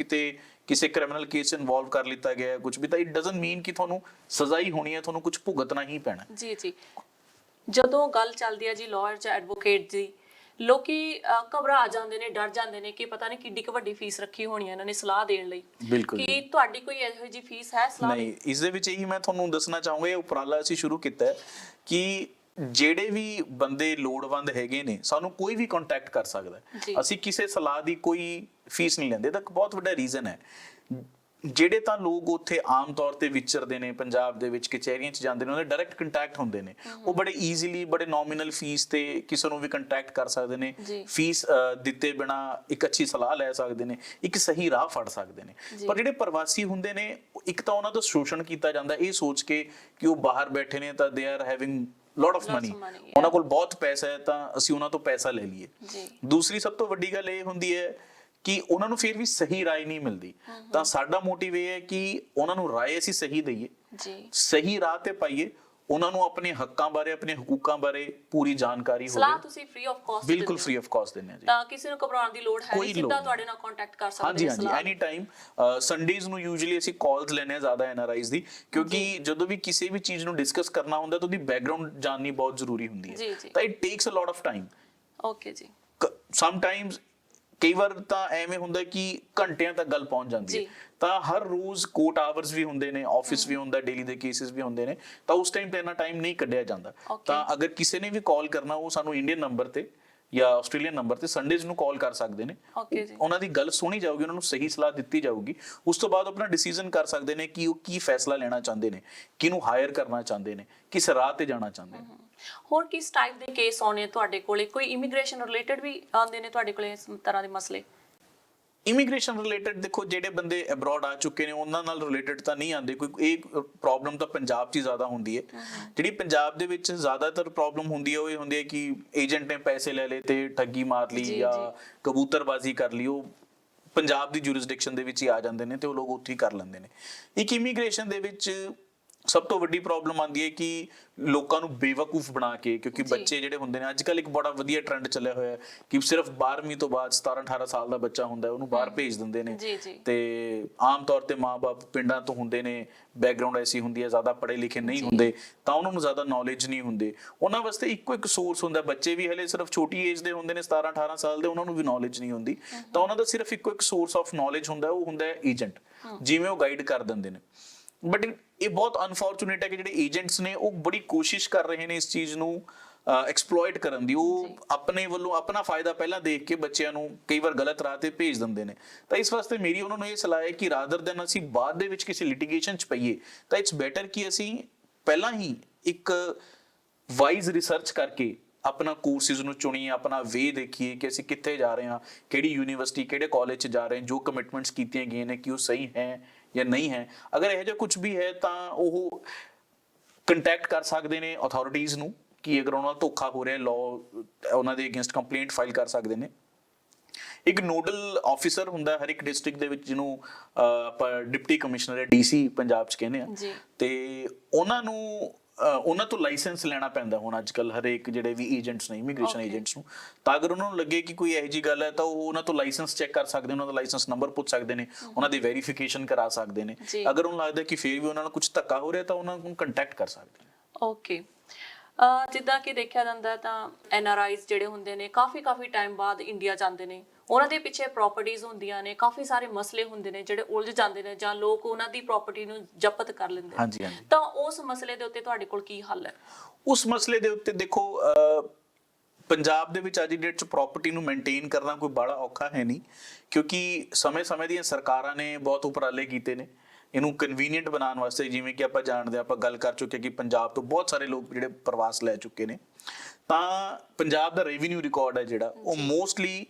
ਕਿਸੇ ਕ੍ਰਿਮੀਨਲ ਕੇਸ ਇਨਵੋਲਵ ਕਰ ਲਿੱਤਾ ਗਿਆ ਕੁਝ ਵੀ, ਤਾਂ ਇਟ ਡਸਨਟ ਮੀਨ ਕਿ ਤੁਹਾਨੂੰ ਸਜ਼ਾ ਹੀ ਹੋਣੀ ਹੈ, ਤੁਹਾਨੂੰ ਕੁਝ ਭੁਗਤਣਾ ਹੀ ਪੈਣਾ। ਜਦੋਂ ਗੱਲ ਚੱਲਦੀ ਹੈ ਜੀ ਲਾਇਰ ਜਾਂ ਐਡਵੋਕੇਟ ਦੀ, ਲੋਕੀ ਘਬਰਾ ਜਾਂਦੇ ਨੇ, ਡਰ ਜਾਂਦੇ ਨੇ ਕਿ ਪਤਾ ਨਹੀਂ ਕਿੱਡੀ ਕੁ ਵੱਡੀ ਫੀਸ ਰੱਖੀ ਹੋਣੀ ਹੈ ਇਹਨਾਂ ਨੇ ਸਲਾਹ ਦੇਣ ਲਈ। ਕਿ ਤੁਹਾਡੀ ਕੋਈ ਇਹੋ ਜਿਹੀ ਫੀਸ ਹੈ ਸਲਾਹ? ਨਹੀਂ, ਇਸ ਦੇ ਵਿੱਚ ਇਹੀ ਮੈਂ ਤੁਹਾਨੂੰ ਦੱਸਣਾ ਚਾਹੂੰਗਾ, ਇਹ ਉਪਰਾਲਾ ਅਸੀਂ ਸ਼ੁਰੂ ਕੀਤਾ ਹੈ ਕਿ ਜਿਹੜੇ ਵੀ ਬੰਦੇ ਲੋੜਵੰਦ ਹੈਗੇ ਨੇ, ਸਾਨੂੰ ਕੋਈ ਵੀ ਕੰਟੈਕਟ ਕਰ ਸਕਦਾ। ਅਸੀਂ ਕਿਸੇ ਸਲਾਹ ਦੀ ਕੋਈ ਫੀਸ ਨਹੀਂ ਲੈਂਦੇ। ਤਾਂ ਬਹੁਤ ਵੱਡਾ ਰੀਜ਼ਨ ਹੈ, ਜਿਹੜੇ ਤਾਂ ਲੋਕ ਉੱਥੇ ਆਮ ਤੌਰ ਤੇ ਵਿਚਰਦੇ ਨੇ, ਪੰਜਾਬ ਦੇ ਵਿੱਚ ਕਚਹਿਰੀਆਂ 'ਚ ਜਾਂਦੇ ਨੇ, ਉਹਦੇ ਡਾਇਰੈਕਟ ਕੰਟੈਕਟ ਹੁੰਦੇ ਨੇ, ਉਹ ਬੜੇ ਈਜ਼ੀਲੀ, ਬੜੇ ਨੋਮੀਨਲ ਫੀਸ ਤੇ ਕਿਸੇ ਨੂੰ ਵੀ ਕੰਟੈਕਟ ਕਰ ਸਕਦੇ ਨੇ। ਫੀਸ ਦਿੱਤੇ ਬਿਨਾ ਇੱਕ ਅੱਛੀ ਸਲਾਹ ਲੈ ਸਕਦੇ ਨੇ, ਇੱਕ ਸਹੀ ਰਾਹ ਫੜ ਸਕਦੇ ਨੇ। ਪਰ ਜਿਹੜੇ ਪ੍ਰਵਾਸੀ ਹੁੰਦੇ ਨੇ, ਇੱਕ ਤਾਂ ਉਹਨਾਂ ਦਾ ਸ਼ੋਸ਼ਣ ਕੀਤਾ ਜਾਂਦਾ ਇਹ ਸੋਚ ਕੇ ਕਿ ਉਹ ਬਾਹਰ ਬੈਠੇ ਨੇ ਤਾਂ they are having lot of money, ਉਹਨਾਂ ਕੋਲ ਬਹੁਤ ਪੈਸਾ ਹੈ ਤਾਂ ਅਸੀਂ ਉਹਨਾਂ ਤੋਂ ਪੈਸਾ ਲੈ ਲਈਏ। ਦੂਸਰੀ ਸਭ ਤੋਂ ਵੱਡੀ ਗੱਲ ਇਹ ਹੁੰਦੀ ਹੈ ਕਿ ਉਹਨਾਂ ਨੂੰ ਫਿਰ ਵੀ ਸਹੀ ਰਾਏ ਨਹੀਂ ਮਿਲਦੀ, ਤਾਂ ਸਾਡਾ ਮੋਟਿਵ ਇਹ ਹੈ ਕਿ ਉਹਨਾਂ ਨੂੰ ਰਾਏ ਅਸੀਂ ਸਹੀ ਦਈਏ, ਸਹੀ ਰਾਹ ਤੇ ਪਾਈਏ, ਉਹਨਾਂ ਨੂੰ ਆਪਣੇ ਹੱਕਾਂ ਬਾਰੇ, ਆਪਣੇ ਹਕੂਕਾਂ ਬਾਰੇ ਪੂਰੀ ਜਾਣਕਾਰੀ ਹੋਵੇ। ਸਲਾਹ ਤੁਸੀਂ ਫ੍ਰੀ ਆਫ ਕਾਸਟ ਬਿਲਕੁਲ ਫ੍ਰੀ ਆਫ ਕਾਸਟ ਦਿੰਦੇ ਆ ਜੀ, ਤਾਂ ਕਿਸੇ ਨੂੰ ਘਬਰਾਉਣ ਦੀ ਲੋੜ ਹੈ ਨਹੀਂ, ਸਿੱਧਾ ਤੁਹਾਡੇ ਨਾਲ ਕੰਟੈਕਟ ਕਰ ਸਕਦੇ ਹਾਂਜੀ ਐਨੀ ਟਾਈਮ। ਸੰਡੇਜ਼ ਨੂੰ ਯੂਜੂਅਲੀ ਅਸੀਂ ਕਾਲਸ ਲੈਨੇ ਆ ਜ਼ਿਆਦਾ ਐਨਆਰਆਈਜ਼ ਦੀ, ਕਿਉਂਕਿ ਜਦੋਂ ਵੀ ਕਿਸੇ ਵੀ ਚੀਜ਼ ਨੂੰ ਡਿਸਕਸ ਕਰਨਾ ਹੁੰਦਾ ਤਾਂ ਉਹਦੀ ਬੈਕਗ੍ਰਾਉਂਡ ਜਾਣਨੀ ਬਹੁਤ ਜ਼ਰੂਰੀ ਹੁੰਦੀ ਹੈ, ਤਾਂ it takes a lot of time. Okay ji. Sum Times ਕਈ ਵਾਰ ਤਾਂ ਐਵੇਂ ਹੁੰਦਾ ਕਿ ਘੰਟਿਆਂ ਤੱਕ ਗੱਲ ਪਹੁੰਚ ਜਾਂਦੀ ਹੈ, ਤਾਂ ਹਰ ਰੋਜ਼ ਕੋਰਟ ਆਵਰਸ ਵੀ ਹੁੰਦੇ ਨੇ, ਆਫਿਸ ਵੀ ਹੁੰਦਾ, ਡੇਲੀ ਦੇ ਕੇਸਿਸ ਵੀ ਹੁੰਦੇ ਨੇ, ਤਾਂ ਉਸ ਟਾਈਮ ਤੇ ਇੰਨਾ ਟਾਈਮ ਨਹੀਂ ਕੱਢਿਆ ਜਾਂਦਾ। ਤਾਂ ਅਗਰ ਕਿਸੇ ਨੇ ਵੀ ਕਾਲ ਕਰਨਾ, ਉਹ ਸਾਨੂੰ ਇੰਡੀਅਨ ਨੰਬਰ ਤੇ ਜਾਂ ਆਸਟ੍ਰੇਲੀਅਨ ਨੰਬਰ ਤੇ ਸੰਡੇਜ਼ ਨੂੰ ਕਾਲ ਕਰ ਸਕਦੇ ਨੇ। ਉਹਨਾਂ ਦੀ ਗੱਲ ਸੁਣੀ ਜਾਊਗੀ, ਉਹਨਾਂ ਨੂੰ ਸਹੀ ਸਲਾਹ ਦਿੱਤੀ ਜਾਊਗੀ, ਉਸ ਤੋਂ ਬਾਅਦ ਆਪਣਾ ਡਿਸੀਜਨ ਕਰ ਸਕਦੇ ਨੇ ਕਿ ਉਹ ਕੀ ਫੈਸਲਾ ਲੈਣਾ ਚਾਹੁੰਦੇ ਨੇ, ਕਿਹਨੂੰ ਹਾਇਰ ਕਰਨਾ ਚਾਹੁੰਦੇ ਨੇ, ਕਿਸ ਰਾਹ ਤੇ ਜਾਣਾ ਚਾਹੁੰਦੇ ਨੇ। ਹੋਰ ਕਿਸ ਟਾਈਪ ਦੇ ਕੇਸ ਆਉਣੇ ਤੁਹਾਡੇ ਕੋਲੇ? ਕੋਈ ਇਮੀਗ੍ਰੇਸ਼ਨ ਰਿਲੇਟਡ ਵੀ ਆਉਂਦੇ ਨੇ ਤੁਹਾਡੇ ਕੋਲੇ ਇਸ ਤਰ੍ਹਾਂ ਦੇ ਮਸਲੇ? ਇਮੀਗ੍ਰੇਸ਼ਨ ਰਿਲੇਟਡ ਦੇਖੋ, ਜਿਹੜੇ ਬੰਦੇ ਅਬਰੋਡ ਆ ਚੁੱਕੇ ਨੇ ਉਹਨਾਂ ਨਾਲ ਰਿਲੇਟਡ ਤਾਂ ਨਹੀਂ ਆਉਂਦੇ ਕੋਈ। ਇਹ ਪ੍ਰੋਬਲਮ ਤਾਂ ਪੰਜਾਬ 'ਚ ਹੀ ਜ਼ਿਆਦਾ ਹੁੰਦੀ ਹੈ। ਜਿਹੜੀ ਪੰਜਾਬ ਦੇ ਵਿੱਚ ਜ਼ਿਆਦਾਤਰ ਪ੍ਰੋਬਲਮ ਹੁੰਦੀ ਹੈ ਉਹ ਇਹ ਹੁੰਦੀ ਹੈ ਕਿ ਏਜੰਟ ਨੇ ਪੈਸੇ ਲੈ ਲਏ ਤੇ ਠੱਗੀ ਮਾਰ ਲਈ ਜਾਂ ਕਬੂਤਰਬਾਜ਼ੀ ਕਰ ਲਈ, ਉਹ ਪੰਜਾਬ ਦੀ ਜੁਰਿਸਡਿਕਸ਼ਨ ਦੇ ਵਿੱਚ ਹੀ ਆ ਜਾਂਦੇ ਨੇ ਤੇ ਉਹ ਲੋਕ ਉੱਥੇ ਹੀ ਕਰ ਲੈਂਦੇ ਨੇ। ਇੱਕ ਇਮੀਗ੍ਰੇਸ਼ਨ ਦੇ ਵਿੱਚ ਸਭ ਤੋਂ ਵੱਡੀ ਪ੍ਰੋਬਲਮ ਆਉਂਦੀ ਹੈ ਕਿ ਲੋਕਾਂ ਨੂੰ ਬੇਵਕੂਫ ਬਣਾ ਕੇ, ਕਿਉਂਕਿ ਬੱਚੇ ਜਿਹੜੇ ਹੁੰਦੇ ਨੇ, ਅੱਜ ਕੱਲ ਇੱਕ ਬੜਾ ਵਧੀਆ ਟ੍ਰੈਂਡ ਚੱਲਿਆ ਹੋਇਆ ਕਿ ਸਿਰਫ 12ਵੀਂ ਤੋਂ ਬਾਅਦ 17-18 ਸਾਲ ਦਾ ਬੱਚਾ ਹੁੰਦਾ ਉਹਨੂੰ ਬਾਹਰ ਭੇਜ ਦਿੰਦੇ ਨੇ। ਤੇ ਆਮ ਤੌਰ ਤੇ ਮਾਂ-ਬਾਪ ਪਿੰਡਾਂ ਤੋਂ ਹੁੰਦੇ ਨੇ, ਬੈਕਗ੍ਰਾਉਂਡ ਐਸੀ ਹੁੰਦੀ ਹੈ, ਜ਼ਿਆਦਾ ਪੜ੍ਹੇ ਲਿਖੇ ਨਹੀਂ ਹੁੰਦੇ, ਤਾਂ ਉਹਨਾਂ ਨੂੰ ਜ਼ਿਆਦਾ ਨੌਲੇਜ ਨਹੀਂ ਹੁੰਦੀ। ਉਹਨਾਂ ਵਾਸਤੇ ਇੱਕੋ ਇੱਕ ਸੋਰਸ ਹੁੰਦਾ, ਬੱਚੇ ਵੀ ਹਲੇ ਸਿਰਫ ਛੋਟੀ ਏਜ ਦੇ ਹੁੰਦੇ ਨੇ, 17-18 ਸਾਲ ਦੇ, ਉਹਨਾਂ ਨੂੰ ਵੀ ਨੌਲੇਜ ਨਹੀਂ ਹੁੰਦੀ, ਤਾਂ ਉਹਨਾਂ ਦਾ ਸਿਰਫ ਇੱਕੋ ਇੱਕ ਸੋਰਸ ਆਫ ਨੌਲੇਜ ਹੁੰਦਾ, ਉਹ ਹੁੰਦਾ ਹੈ ਏਜੰਟ, ਜਿਵੇਂ ਉਹ ਗਾਈਡ ਕਰ ਦਿੰਦੇ ਨੇ। ਬਟ ਇਹ ਬਹੁਤ ਅਨਫੋਰਚੂਨੇਟ ਹੈ ਕਿ ਜਿਹੜੇ ਏਜੰਟਸ ਨੇ ਉਹ ਬੜੀ ਕੋਸ਼ਿਸ਼ ਕਰ ਰਹੇ ਨੇ ਇਸ ਚੀਜ਼ ਨੂੰ ਐਕਸਪਲੋਇਟ ਕਰਨ ਦੀ। ਉਹ ਆਪਣੇ ਵੱਲੋਂ ਆਪਣਾ ਫਾਇਦਾ ਪਹਿਲਾਂ ਦੇਖ ਕੇ ਬੱਚਿਆਂ ਨੂੰ ਕਈ ਵਾਰ ਗਲਤ ਰਾਹ ਤੇ ਭੇਜ ਦਿੰਦੇ ਨੇ। ਤਾਂ ਇਸ ਵਾਸਤੇ ਮੇਰੀ ਉਹਨਾਂ ਨੂੰ ਇਹ ਸਲਾਹ ਹੈ ਕਿ ਰਾਦਰ ਦੈਨ ਅਸੀਂ ਬਾਅਦ ਦੇ ਵਿੱਚ ਕਿਸੇ ਲਿਟੀਗੇਸ਼ਨ 'ਚ ਪਈਏ, ਤਾਂ ਇਟਸ ਬੈਟਰ ਕਿ ਅਸੀਂ ਪਹਿਲਾਂ ਹੀ ਇੱਕ ਵਾਈਜ਼ ਰਿਸਰਚ ਕਰਕੇ ਆਪਣਾ ਕੋਰਸਿਸ ਨੂੰ ਚੁਣੀਏ, ਆਪਣਾ ਵੇ ਦੇਖੀਏ ਕਿ ਅਸੀਂ ਕਿੱਥੇ ਜਾ ਰਹੇ ਹਾਂ, ਕਿਹੜੀ ਯੂਨੀਵਰਸਿਟੀ, ਕਿਹੜੇ ਕਾਲਜ 'ਚ ਜਾ ਰਹੇ ਹਾਂ, ਜੋ ਕਮਿਟਮੈਂਟਸ ਕੀਤੀਆਂ ਗਈਆਂ ਨੇ ਕਿ ਉਹ ਸਹੀ ਹੈ ਜਾਂ ਨਹੀਂ ਹੈ। ਅਗਰ ਇਹੋ ਜਿਹਾ ਕੁਝ ਵੀ ਹੈ ਤਾਂ ਉਹ ਕੰਟੈਕਟ ਕਰ ਸਕਦੇ ਨੇ ਅਥਾਰਟੀਜ਼ ਨੂੰ ਕਿ ਅਗਰ ਉਹਨਾਂ ਨਾਲ ਧੋਖਾ ਹੋ ਰਿਹਾ, ਲਾਅ ਉਹਨਾਂ ਦੇ ਅਗੇਂਸਟ ਕੰਪਲੇਂਟ ਫਾਈਲ ਕਰ ਸਕਦੇ ਨੇ। ਇੱਕ ਨੋਡਲ ਆਫਿਸਰ ਹੁੰਦਾ ਹਰ ਇੱਕ ਡਿਸਟ੍ਰਿਕਟ ਦੇ ਵਿੱਚ, ਜਿਹਨੂੰ ਆਪਾਂ ਡਿਪਟੀ ਕਮਿਸ਼ਨਰ ਜਾਂ ਡੀਸੀ ਪੰਜਾਬ 'ਚ ਕਹਿੰਦੇ ਆ, ਤੇ ਉਹਨਾਂ ਤੋਂ ਲਾਇਸੈਂਸ ਲੈਣਾ ਪੈਂਦਾ ਹੁਣ ਅੱਜ ਕੱਲ ਹਰੇਕ ਜਿਹੜੇ ਵੀ ਏਜੰਟਸ ਨੇ, ਇਮੀਗ੍ਰੇਸ਼ਨ ਏਜੰਟਸ ਨੂੰ। ਤਾਂ ਅਗਰ ਉਹਨਾਂ ਨੂੰ ਲੱਗੇ ਕਿ ਕੋਈ ਇਹੋ ਜਿਹੀ ਗੱਲ ਹੈ ਤਾਂ ਉਹ ਉਹਨਾਂ ਤੋਂ ਲਾਇਸੈਂਸ ਚੈੱਕ ਕਰ ਸਕਦੇ ਨੇ, ਉਹਨਾਂ ਦਾ ਲਾਇਸੈਂਸ ਨੰਬਰ ਪੁੱਛ ਸਕਦੇ ਨੇ, ਉਹਨਾਂ ਦੀ ਵੈਰੀਫਿਕੇਸ਼ਨ ਕਰਾ ਸਕਦੇ ਨੇ। ਅਗਰ ਉਹਨੂੰ ਲੱਗਦਾ ਕਿ ਫਿਰ ਵੀ ਉਹਨਾਂ ਨਾਲ ਕੁਝ ਧੱਕਾ ਹੋ ਰਿਹਾ ਤਾਂ ਉਹਨਾਂ ਨੂੰ ਕੰਟੈਕਟ ਕਰ ਸਕਦੇ ਨੇ। ਓਕੇ। ਜਿੱਦਾਂ ਕਿ ਦੇਖਿਆ ਜਾਂਦਾ ਤਾਂ ਐਨਆਰਆਈਜ਼ ਜਿਹੜੇ ਹੁੰਦੇ ਨੇ ਕਾਫੀ ਟਾਈਮ ਬਾਅਦ ਇੰਡੀਆ ਜਾਂਦੇ ਨੇ, ਉਹਨਾਂ ਦੇ ਪਿੱਛੇ ਪ੍ਰਾਪਰਟੀਆਂ ਹੁੰਦੀਆਂ ਨੇ, ਕਾਫੀ ਸਾਰੇ ਮਸਲੇ ਹੁੰਦੇ ਨੇ ਜਿਹੜੇ ਉਲਝ ਜਾਂਦੇ ਨੇ, ਜਾਂ ਲੋਕ ਉਹਨਾਂ ਦੀ ਪ੍ਰਾਪਰਟੀ ਨੂੰ ਜ਼ਬਤ ਕਰ ਲੈਂਦੇ ਨੇ। ਤਾਂ ਉਸ ਮਸਲੇ ਦੇ ਉੱਤੇ ਤੁਹਾਡੇ ਕੋਲ ਕੀ ਹੱਲ ਹੈ? ਉਸ ਮਸਲੇ ਦੇ ਉੱਤੇ ਦੇਖੋ, ਪੰਜਾਬ ਦੇ ਵਿੱਚ ਅੱਜ ਦੀ ਡੇਟ 'ਚ ਪ੍ਰਾਪਰਟੀ ਨੂੰ ਮੇਨਟੇਨ ਕਰਨਾ ਕੋਈ ਬੜਾ ਔਖਾ ਹੈ ਨਹੀਂ, ਕਿਉਂਕਿ ਸਮੇਂ-ਸਮੇਂ ਦੀਆਂ ਸਰਕਾਰਾਂ ਨੇ ਬਹੁਤ ਉਪਰਾਲੇ ਕੀਤੇ ਨੇ ਇਹਨੂੰ ਕਨਵੀਨੀਅੰਟ ਬਣਾਉਣ ਵਾਸਤੇ। ਜਿਵੇਂ ਕਿ ਆਪਾਂ ਜਾਣਦੇ ਆਪਾਂ ਗੱਲ ਕਰ ਚੁੱਕੇ ਕਿ ਪੰਜਾਬ ਤੋਂ ਬਹੁਤ ਸਾਰੇ ਲੋਕ ਜਿਹੜੇ ਪ੍ਰਵਾਸ ਲੈ ਚੁੱਕੇ ਨੇ, ਤਾਂ ਪੰਜਾਬ ਦਾ ਰੈਵਨਿਊ ਰਿਕਾਰਡ ਹੈ ਜਿਹੜਾ ਉਹ ਮੋਸਟਲੀ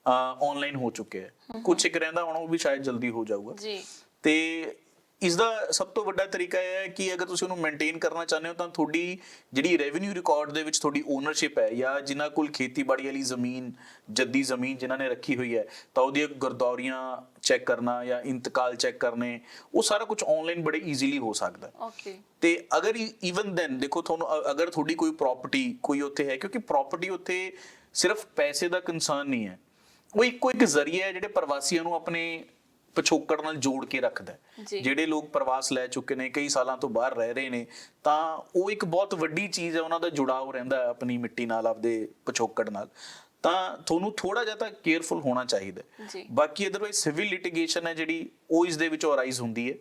ਆਨਲਾਈਨ ਹੋ ਚੁੱਕਿਆ ਹੈ। ਕੁਛ ਇੱਕ ਰਹਿੰਦਾ ਹੁਣ, ਉਹ ਵੀ ਸ਼ਾਇਦ ਜਲਦੀ ਹੋ ਜਾਊਗਾ। ਤੇ ਇਸ ਦਾ ਸਭ ਤੋਂ ਵੱਡਾ ਤਰੀਕਾ ਇਹ ਹੈ ਕਿ ਅਗਰ ਤੁਸੀਂ ਉਹਨੂੰ ਮੇਨਟੇਨ ਕਰਨਾ ਚਾਹੁੰਦੇ ਹੋ ਤਾਂ ਤੁਹਾਡੀ ਜਿਹੜੀ ਰੈਵਨਿਊ ਰਿਕਾਰਡ ਦੇ ਵਿੱਚ ਤੁਹਾਡੀ ਓਨਰਸ਼ਿਪ ਹੈ, ਜਾਂ ਜਿਨ੍ਹਾਂ ਕੋਲ ਖੇਤੀਬਾੜੀ ਵਾਲੀ ਜ਼ਮੀਨ, ਜੱਦੀ ਜ਼ਮੀਨ ਜਿਨ੍ਹਾਂ ਨੇ ਰੱਖੀ ਹੋਈ ਹੈ, ਤਾਂ ਉਹਦੀਆਂ ਗਰਦੌਰੀਆਂ ਚੈੱਕ ਕਰਨਾ ਜਾਂ ਇੰਤਕਾਲ ਚੈੱਕ ਕਰਨੇ, ਉਹ ਸਾਰਾ ਕੁਝ ਆਨਲਾਈਨ ਬੜੇ ਈਜ਼ੀਲੀ ਹੋ ਸਕਦਾ। ਤੇ ਅਗਰ ਈਵਨ ਦੈਨ ਦੇਖੋ, ਤੁਹਾਨੂੰ ਅਗਰ ਤੁਹਾਡੀ ਕੋਈ ਪ੍ਰਾਪਰਟੀ ਕੋਈ ਉੱਥੇ ਹੈ, ਕਿਉਂਕਿ ਪ੍ਰਾਪਰਟੀ ਉੱਥੇ ਸਿਰਫ ਪੈਸੇ ਦਾ ਕੰਸਰਨ ਨਹੀਂ ਹੈ, ਉਹ ਇੱਕੋ ਇੱਕ ਜ਼ਰੀਆ ਹੈ ਜਿਹੜੇ ਪ੍ਰਵਾਸੀਆਂ ਨੂੰ ਆਪਣੇ ਪਿਛੋਕੜ ਨਾਲ ਜੋੜ ਕੇ ਰੱਖਦਾ। ਜਿਹੜੇ ਲੋਕ ਪ੍ਰਵਾਸ ਲੈ ਚੁੱਕੇ ਨੇ, ਕਈ ਸਾਲਾਂ ਤੋਂ ਬਾਹਰ ਰਹਿ ਰਹੇ ਨੇ, ਤਾਂ ਉਹ ਇੱਕ ਬਹੁਤ ਵੱਡੀ ਚੀਜ਼ ਹੈ, ਉਹਨਾਂ ਦਾ ਜੁੜਾਵ ਰਹਿੰਦਾ ਆਪਣੀ ਮਿੱਟੀ ਨਾਲ, ਆਪਦੇ ਪਿਛੋਕੜ ਨਾਲ। ਤਾਂ ਤੁਹਾਨੂੰ ਥੋੜਾ ਜਿਹਾ ਤਾਂ ਕੇਅਰਫੁਲ ਹੋਣਾ ਚਾਹੀਦਾ। ਬਾਕੀ ਅਦਰਵਾਈਜ਼ ਸਿਵਲ ਲਿਟੀਗੇਸ਼ਨ ਹੈ ਜਿਹੜੀ, ਉਹ ਇਸ ਦੇ ਵਿੱਚੋਂ ਅਰਾਈਜ਼ ਹੁੰਦੀ ਹੈ।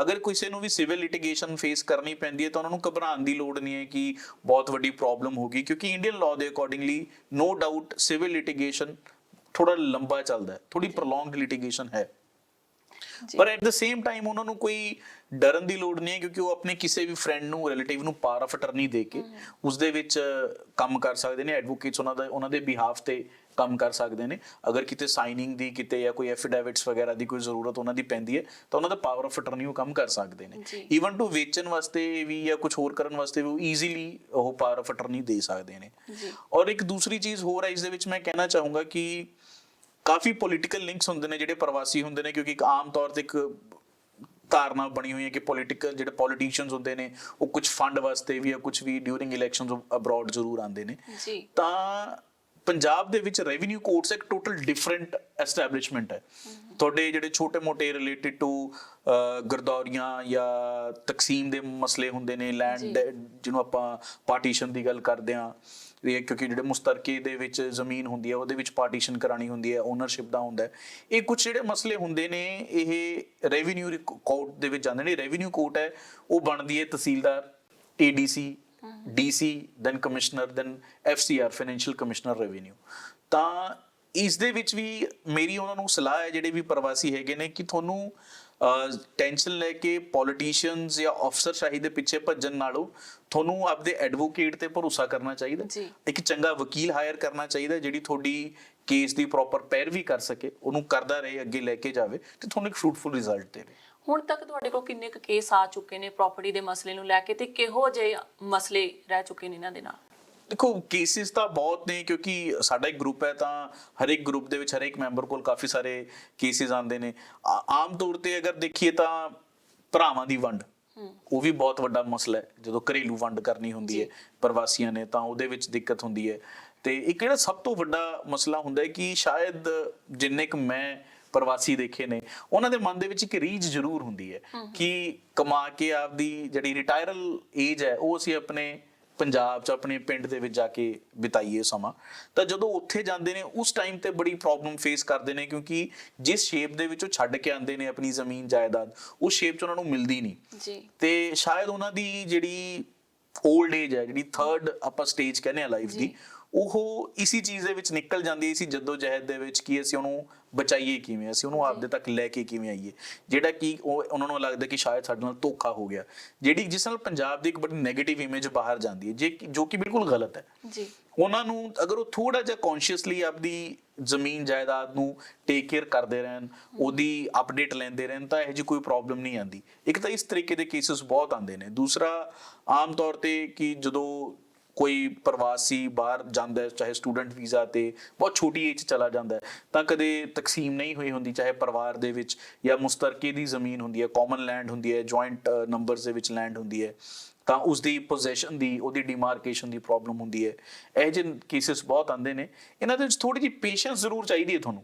ਅਗਰ ਕਿਸੇ ਨੂੰ ਵੀ ਸਿਵਲ ਲਿਟੀਗੇਸ਼ਨ ਫੇਸ ਕਰਨੀ ਪੈਂਦੀ ਹੈ ਤਾਂ ਉਹਨਾਂ ਨੂੰ ਘਬਰਾਉਣ ਦੀ ਲੋੜ ਨਹੀਂ ਹੈ ਕਿ ਬਹੁਤ ਵੱਡੀ ਪ੍ਰੋਬਲਮ ਹੋਗੀ, ਕਿਉਂਕਿ ਇੰਡੀਅਨ ਲਾਅ ਦੇ accordingly no doubt civil litigation ਥੋੜਾ ਲੰਬਾ ਚੱਲਦਾ ਹੈ, ਥੋੜੀ ਪ੍ਰੋਲੋਂਗਡ ਲਿਟੀਗੇਸ਼ਨ ਹੈ। ਪਰ ਐਟ ਦ ਸੇਮ ਟਾਈਮ ਉਹਨਾਂ ਨੂੰ ਕੋਈ ਡਰਨ ਦੀ ਲੋੜ ਨਹੀਂ ਹੈ, ਕਿਉਂਕਿ ਉਹ ਆਪਣੇ ਕਿਸੇ ਵੀ ਫਰੈਂਡ ਨੂੰ, ਰਿਲੇਟਿਵ ਨੂੰ ਪਾਵਰ ਆਫ ਅਟਰਨੀ ਦੇ ਕੇ ਉਸ ਦੇ ਵਿੱਚ ਕੰਮ ਕਰ ਸਕਦੇ ਨੇ। ਐਡਵੋਕੇਟਸ ਉਹਨਾਂ ਦੇ ਬਿਹਾਫ ਤੇ ਕੰਮ ਕਰ ਸਕਦੇ ਨੇ। ਅਗਰ ਕਿਤੇ ਸਾਈਨਿੰਗ ਦੀ, ਕਿਤੇ ਜਾਂ ਕੋਈ ਐਫੀਡੇਵਿਟਸ ਵਗੈਰਾ ਦੀ ਕੋਈ ਜ਼ਰੂਰਤ ਉਹਨਾਂ ਦੀ ਪੈਂਦੀ ਹੈ ਤਾਂ ਉਹਨਾਂ ਦਾ ਪਾਵਰ ਆਫ ਅਟਰਨੀ ਉਹ ਕੰਮ ਕਰ ਸਕਦੇ ਨੇ। ਈਵਨ ਟੂ ਵੇਚਣ ਵਾਸਤੇ ਵੀ ਜਾਂ ਕੁਝ ਹੋਰ ਕਰਨ ਵਾਸਤੇ ਵੀ ਉਹ ਈਜ਼ੀਲੀ ਉਹ ਪਾਵਰ ਆਫ ਅਟਰਨੀ ਦੇ ਸਕਦੇ ਨੇ। ਔਰ ਇੱਕ ਦੂਸਰੀ ਚੀਜ਼ ਹੋਰ ਹੈ ਇਸ ਦੇ ਵਿੱਚ, ਮੈਂ ਕਹਿਣਾ ਚਾਹੂੰਗਾ ਕਿ ਕਾਫੀ ਪੋਲੀਟੀਕਲ ਲਿੰਕਸ ਹੁੰਦੇ ਨੇ ਜਿਹੜੇ ਪ੍ਰਵਾਸੀ ਹੁੰਦੇ ਨੇ, ਕਿਉਂਕਿ ਇੱਕ ਆਮ ਤੌਰ ਤੇ ਇੱਕ ਧਾਰਨਾ ਬਣੀ ਹੋਈ ਹੈ ਕਿ ਪੋਲੀਟੀਕਲ ਜਿਹੜੇ ਪੋਲੀਟੀਸ਼ੀਅਨਸ ਹੁੰਦੇ ਨੇ ਉਹ ਕੁਝ ਫੰਡ ਵਾਸਤੇ ਵੀ ਜਾਂ ਕੁਝ ਵੀ ਡਿਊਰਿੰਗ ਇਲੈਕਸ਼ਨਸ ਅਬਰੋਡ ਜ਼ਰੂਰ ਆਉਂਦੇ ਨੇ। ਤਾਂ ਪੰਜਾਬ ਦੇ ਵਿੱਚ ਰੈਵਨਿਊ ਕੋਰਟਸ ਇੱਕ ਟੋਟਲ ਡਿਫਰੈਂਟ ਐਸਟੈਬਲਿਸ਼ਮੈਂਟ ਹੈ। ਤੁਹਾਡੇ ਜਿਹੜੇ ਛੋਟੇ-ਮੋਟੇ ਰਿਲੇਟਡ ਟੂ ਗਰਦੌਰੀਆਂ ਜਾਂ ਤਕਸੀਮ ਦੇ ਮਸਲੇ ਹੁੰਦੇ ਨੇ, ਲੈਂਡ ਜਿਹਨੂੰ ਆਪਾਂ ਪਾਰਟੀਸ਼ਨ ਦੀ ਗੱਲ ਕਰਦੇ ਹਾਂ, ਕਿਉਂਕਿ ਜਿਹੜੇ ਮੁਸ਼ਤਰਕੇ ਦੇ ਵਿੱਚ ਜ਼ਮੀਨ ਹੁੰਦੀ ਹੈ ਉਹਦੇ ਵਿੱਚ ਪਾਰਟੀਸ਼ਨ ਕਰਾਣੀ ਹੁੰਦੀ ਹੈ, ਓਨਰਸ਼ਿਪ ਦਾ ਹੁੰਦਾ ਹੈ। ਇਹ ਕੁਝ ਜਿਹੜੇ ਮਸਲੇ ਹੁੰਦੇ ਨੇ ਇਹ ਰੈਵਨਿਊ ਕੋਰਟ ਦੇ ਵਿੱਚ ਜਾਂਦੇ ਨੇ। ਰੈਵਨਿਊ ਕੋਰਟ ਹੈ ਉਹ ਬਣਦੀ ਹੈ ਤਹਿਸੀਲਦਾਰ, ADC, DC, then commissioner, then FCR, financial commissioner revenue। ਤਾਂ ਇਸ ਦੇ ਵਿੱਚ ਵੀ ਮੇਰੀ ਉਹਨਾਂ ਨੂੰ ਸਲਾਹ ਹੈ ਜਿਹੜੇ ਵੀ ਪ੍ਰਵਾਸੀ ਹੈਗੇ ਨੇ ਕਿ ਤੁਹਾਨੂੰ ਟੈਨਸ਼ਨ ਲੈ ਕੇ ਪੋਲੀਟੀਸ਼ੀਅਨਸ ਜਾਂ ਅਫਸਰਸ਼ਾਹੀ ਦੇ ਪਿੱਛੇ ਭੱਜਣ ਨਾਲੋਂ ਤੁਹਾਨੂੰ ਆਪਦੇ ਐਡਵੋਕੇਟ ਤੇ ਭਰੋਸਾ ਕਰਨਾ ਚਾਹੀਦਾ। ਇੱਕ ਚੰਗਾ ਵਕੀਲ ਹਾਇਰ ਕਰਨਾ ਚਾਹੀਦਾ ਜਿਹੜੀ ਤੁਹਾਡੀ ਕੇਸ ਦੀ ਪ੍ਰੋਪਰ ਪੈਰਵੀ ਕਰ ਸਕੇ, ਉਹਨੂੰ ਕਰਦਾ ਰਹੇ, ਅੱਗੇ ਲੈ ਕੇ ਜਾਵੇ ਤੇ ਤੁਹਾਨੂੰ ਇੱਕ ਫਰੂਟਫੁਲ ਰਿਜ਼ਲਟ ਦੇਵੇ। ਹੁਣ ਤੱਕ ਤੁਹਾਡੇ ਕੋਲ ਕਿੰਨੇ ਕੁ ਕੇਸ ਆ ਚੁੱਕੇ ਨੇ ਪ੍ਰਾਪਰਟੀ ਦੇ ਮਸਲੇ ਨੂੰ ਲੈ ਕੇ, ਤੇ ਕਿਹੋ ਜਿਹੇ ਮਸਲੇ ਰਹਿ ਚੁੱਕੇ ਨੇ ਇਹਨਾਂ ਦੇ ਨਾਲ? ਦੇਖੋ, ਕੇਸਿਸ ਤਾਂ ਬਹੁਤ ਨੇ, ਕਿਉਂਕਿ ਸਾਡਾ ਇੱਕ ਗਰੁੱਪ ਹੈ ਤਾਂ ਹਰੇਕ ਗਰੁੱਪ ਦੇ ਵਿੱਚ ਹਰੇਕ ਮੈਂਬਰ ਕੋਲ ਕਾਫੀ ਸਾਰੇ ਕੇਸਿਸ ਆਉਂਦੇ ਨੇ। ਆਮ ਤੌਰ ਤੇ ਅਗਰ ਦੇਖੀਏ ਤਾਂ ਭਰਾਵਾਂ ਦੀ ਵੰਡ ਉਹ ਵੀ ਬਹੁਤ ਵੱਡਾ ਮਸਲਾ ਹੈ। ਜਦੋਂ ਘਰੇਲੂ ਵੰਡ ਕਰਨੀ ਹੁੰਦੀ ਹੈ ਪ੍ਰਵਾਸੀਆਂ ਨੇ ਤਾਂ ਉਹਦੇ ਵਿੱਚ ਦਿੱਕਤ ਹੁੰਦੀ ਹੈ। ਤੇ ਇੱਕ ਜਿਹੜਾ ਸਭ ਤੋਂ ਵੱਡਾ ਮਸਲਾ ਹੁੰਦਾ ਹੈ ਕਿ ਸ਼ਾਇਦ ਜਿੰਨੇ ਕੁ ਮੈਂ ਪ੍ਰਵਾਸੀ ਦੇਖੇ ਨੇ ਉਹਨਾਂ ਦੇ ਮਨ ਦੇ ਵਿੱਚ ਇੱਕ ਰੀਝ ਜ਼ਰੂਰ ਹੁੰਦੀ ਹੈ ਕਿ ਕਮਾ ਕੇ ਆਪਦੀ ਜਿਹੜੀ ਰਿਟਾਇਰਲ ਏਜ ਹੈ ਉਹ ਅਸੀਂ ਆਪਣੇ ਪੰਜਾਬ 'ਚ ਆਪਣੇ ਪਿੰਡ ਦੇ ਵਿੱਚ ਜਾ ਕੇ ਬਿਤਾਈਏ ਸਮਾਂ। ਤਾਂ ਜਦੋਂ ਉੱਥੇ ਜਾਂਦੇ ਨੇ ਉਸ ਟਾਈਮ ਤੇ ਬੜੀ ਪ੍ਰੋਬਲਮ ਫੇਸ ਕਰਦੇ ਨੇ, ਕਿਉਂਕਿ ਜਿਸ ਸ਼ੇਪ ਦੇ ਵਿੱਚ ਉਹ ਛੱਡ ਕੇ ਆਉਂਦੇ ਨੇ ਆਪਣੀ ਜ਼ਮੀਨ ਜਾਇਦਾਦ, ਉਸ ਸ਼ੇਪ 'ਚ ਉਹਨਾਂ ਨੂੰ ਮਿਲਦੀ ਨਹੀਂ। ਤੇ ਸ਼ਾਇਦ ਉਹਨਾਂ ਦੀ ਜਿਹੜੀ ਓਲਡ ਏਜ ਹੈ, ਜਿਹੜੀ ਥਰਡ ਆਪਾਂ ਸਟੇਜ ਕਹਿੰਦੇ ਆ ਲਾਈਫ ਦੀ, ਉਹ ਇਸੀ ਚੀਜ਼ ਦੇ ਵਿੱਚ ਨਿਕਲ ਜਾਂਦੀ ਹੈ, ਇਸੀ ਜੱਦੋ-ਜਹਿਦ ਦੇ ਵਿੱਚ ਕਿ ਅਸੀਂ ਉਹਨੂੰ ਬਚਾਈਏ ਕਿਵੇਂ, ਅਸੀਂ ਉਹਨੂੰ ਆਪਦੇ ਤੱਕ ਲੈ ਕੇ ਕਿਵੇਂ ਆਈਏ, ਜਿਹੜਾ ਕਿ ਉਹਨਾਂ ਨੂੰ ਲੱਗਦਾ ਕਿ ਸ਼ਾਇਦ ਸਾਡੇ ਨਾਲ ਧੋਖਾ ਹੋ ਗਿਆ, ਜਿਹੜੀ ਜਿਸ ਨਾਲ ਪੰਜਾਬ ਦੀ ਇੱਕ ਬੜੀ ਨੈਗੇਟਿਵ ਇਮੇਜ ਬਾਹਰ ਜਾਂਦੀ ਹੈ, ਜੋ ਕਿ ਬਿਲਕੁਲ ਗਲਤ ਹੈ। ਉਹਨਾਂ ਨੂੰ ਅਗਰ ਉਹ ਥੋੜਾ ਜਿਹਾ ਕੌਨਸ਼ੀਅਸਲੀ ਆਪਦੀ ਜ਼ਮੀਨ ਜਾਇਦਾਦ ਨੂੰ ਟੇਕ ਕੇਅਰ ਕਰਦੇ ਰਹਿਣ, ਉਹਦੀ ਅਪਡੇਟ ਲੈਂਦੇ ਰਹਿਣ, ਤਾਂ ਇਹੋ ਜਿਹੀ ਕੋਈ ਪ੍ਰੋਬਲਮ ਨਹੀਂ ਆਉਂਦੀ। ਇੱਕ ਤਾਂ ਇਸ ਤਰੀਕੇ ਦੇ ਕੇਸਿਸ ਬਹੁਤ ਆਉਂਦੇ ਨੇ। ਦੂਸਰਾ, ਆਮ ਤੌਰ ਤੇ ਕਿ ਜਦੋਂ ਕੋਈ ਪ੍ਰਵਾਸੀ ਬਾਹਰ ਜਾਂਦਾ ਹੈ, ਚਾਹੇ ਸਟੂਡੈਂਟ ਵੀਜ਼ਾ ਤੇ ਬਹੁਤ ਛੋਟੀ ਏਜ 'ਚ ਚਲਾ ਜਾਂਦਾ ਹੈ, ਤਾਂ ਕਦੇ ਤਕਸੀਮ ਨਹੀਂ ਹੋਈ ਹੁੰਦੀ, ਚਾਹੇ ਪਰਿਵਾਰ ਦੇ ਵਿੱਚ, ਜਾਂ ਮੁਸ਼ਤਰਕੇ ਦੀ ਜ਼ਮੀਨ ਹੁੰਦੀ ਹੈ, ਕਾਮਨ ਲੈਂਡ ਹੁੰਦੀ ਹੈ, ਜੁਆਇੰਟ ਨੰਬਰਸ ਦੇ ਵਿੱਚ ਲੈਂਡ ਹੁੰਦੀ ਹੈ, ਤਾਂ ਉਸਦੀ ਪੋਜੈਸ਼ਨ ਦੀ, ਉਹਦੀ ਡਿਮਾਰਕੇਸ਼ਨ ਦੀ ਪ੍ਰੋਬਲਮ ਹੁੰਦੀ ਹੈ। ਇਹੋ ਜਿਹੇ ਕੇਸਿਸ ਬਹੁਤ ਆਉਂਦੇ ਨੇ। ਇਹਨਾਂ ਦੇ ਵਿੱਚ ਥੋੜੀ ਜਿਹੀ ਪੇਸ਼ੈਂਸ ਜ਼ਰੂਰ ਚਾਹੀਦੀ ਹੈ ਤੁਹਾਨੂੰ,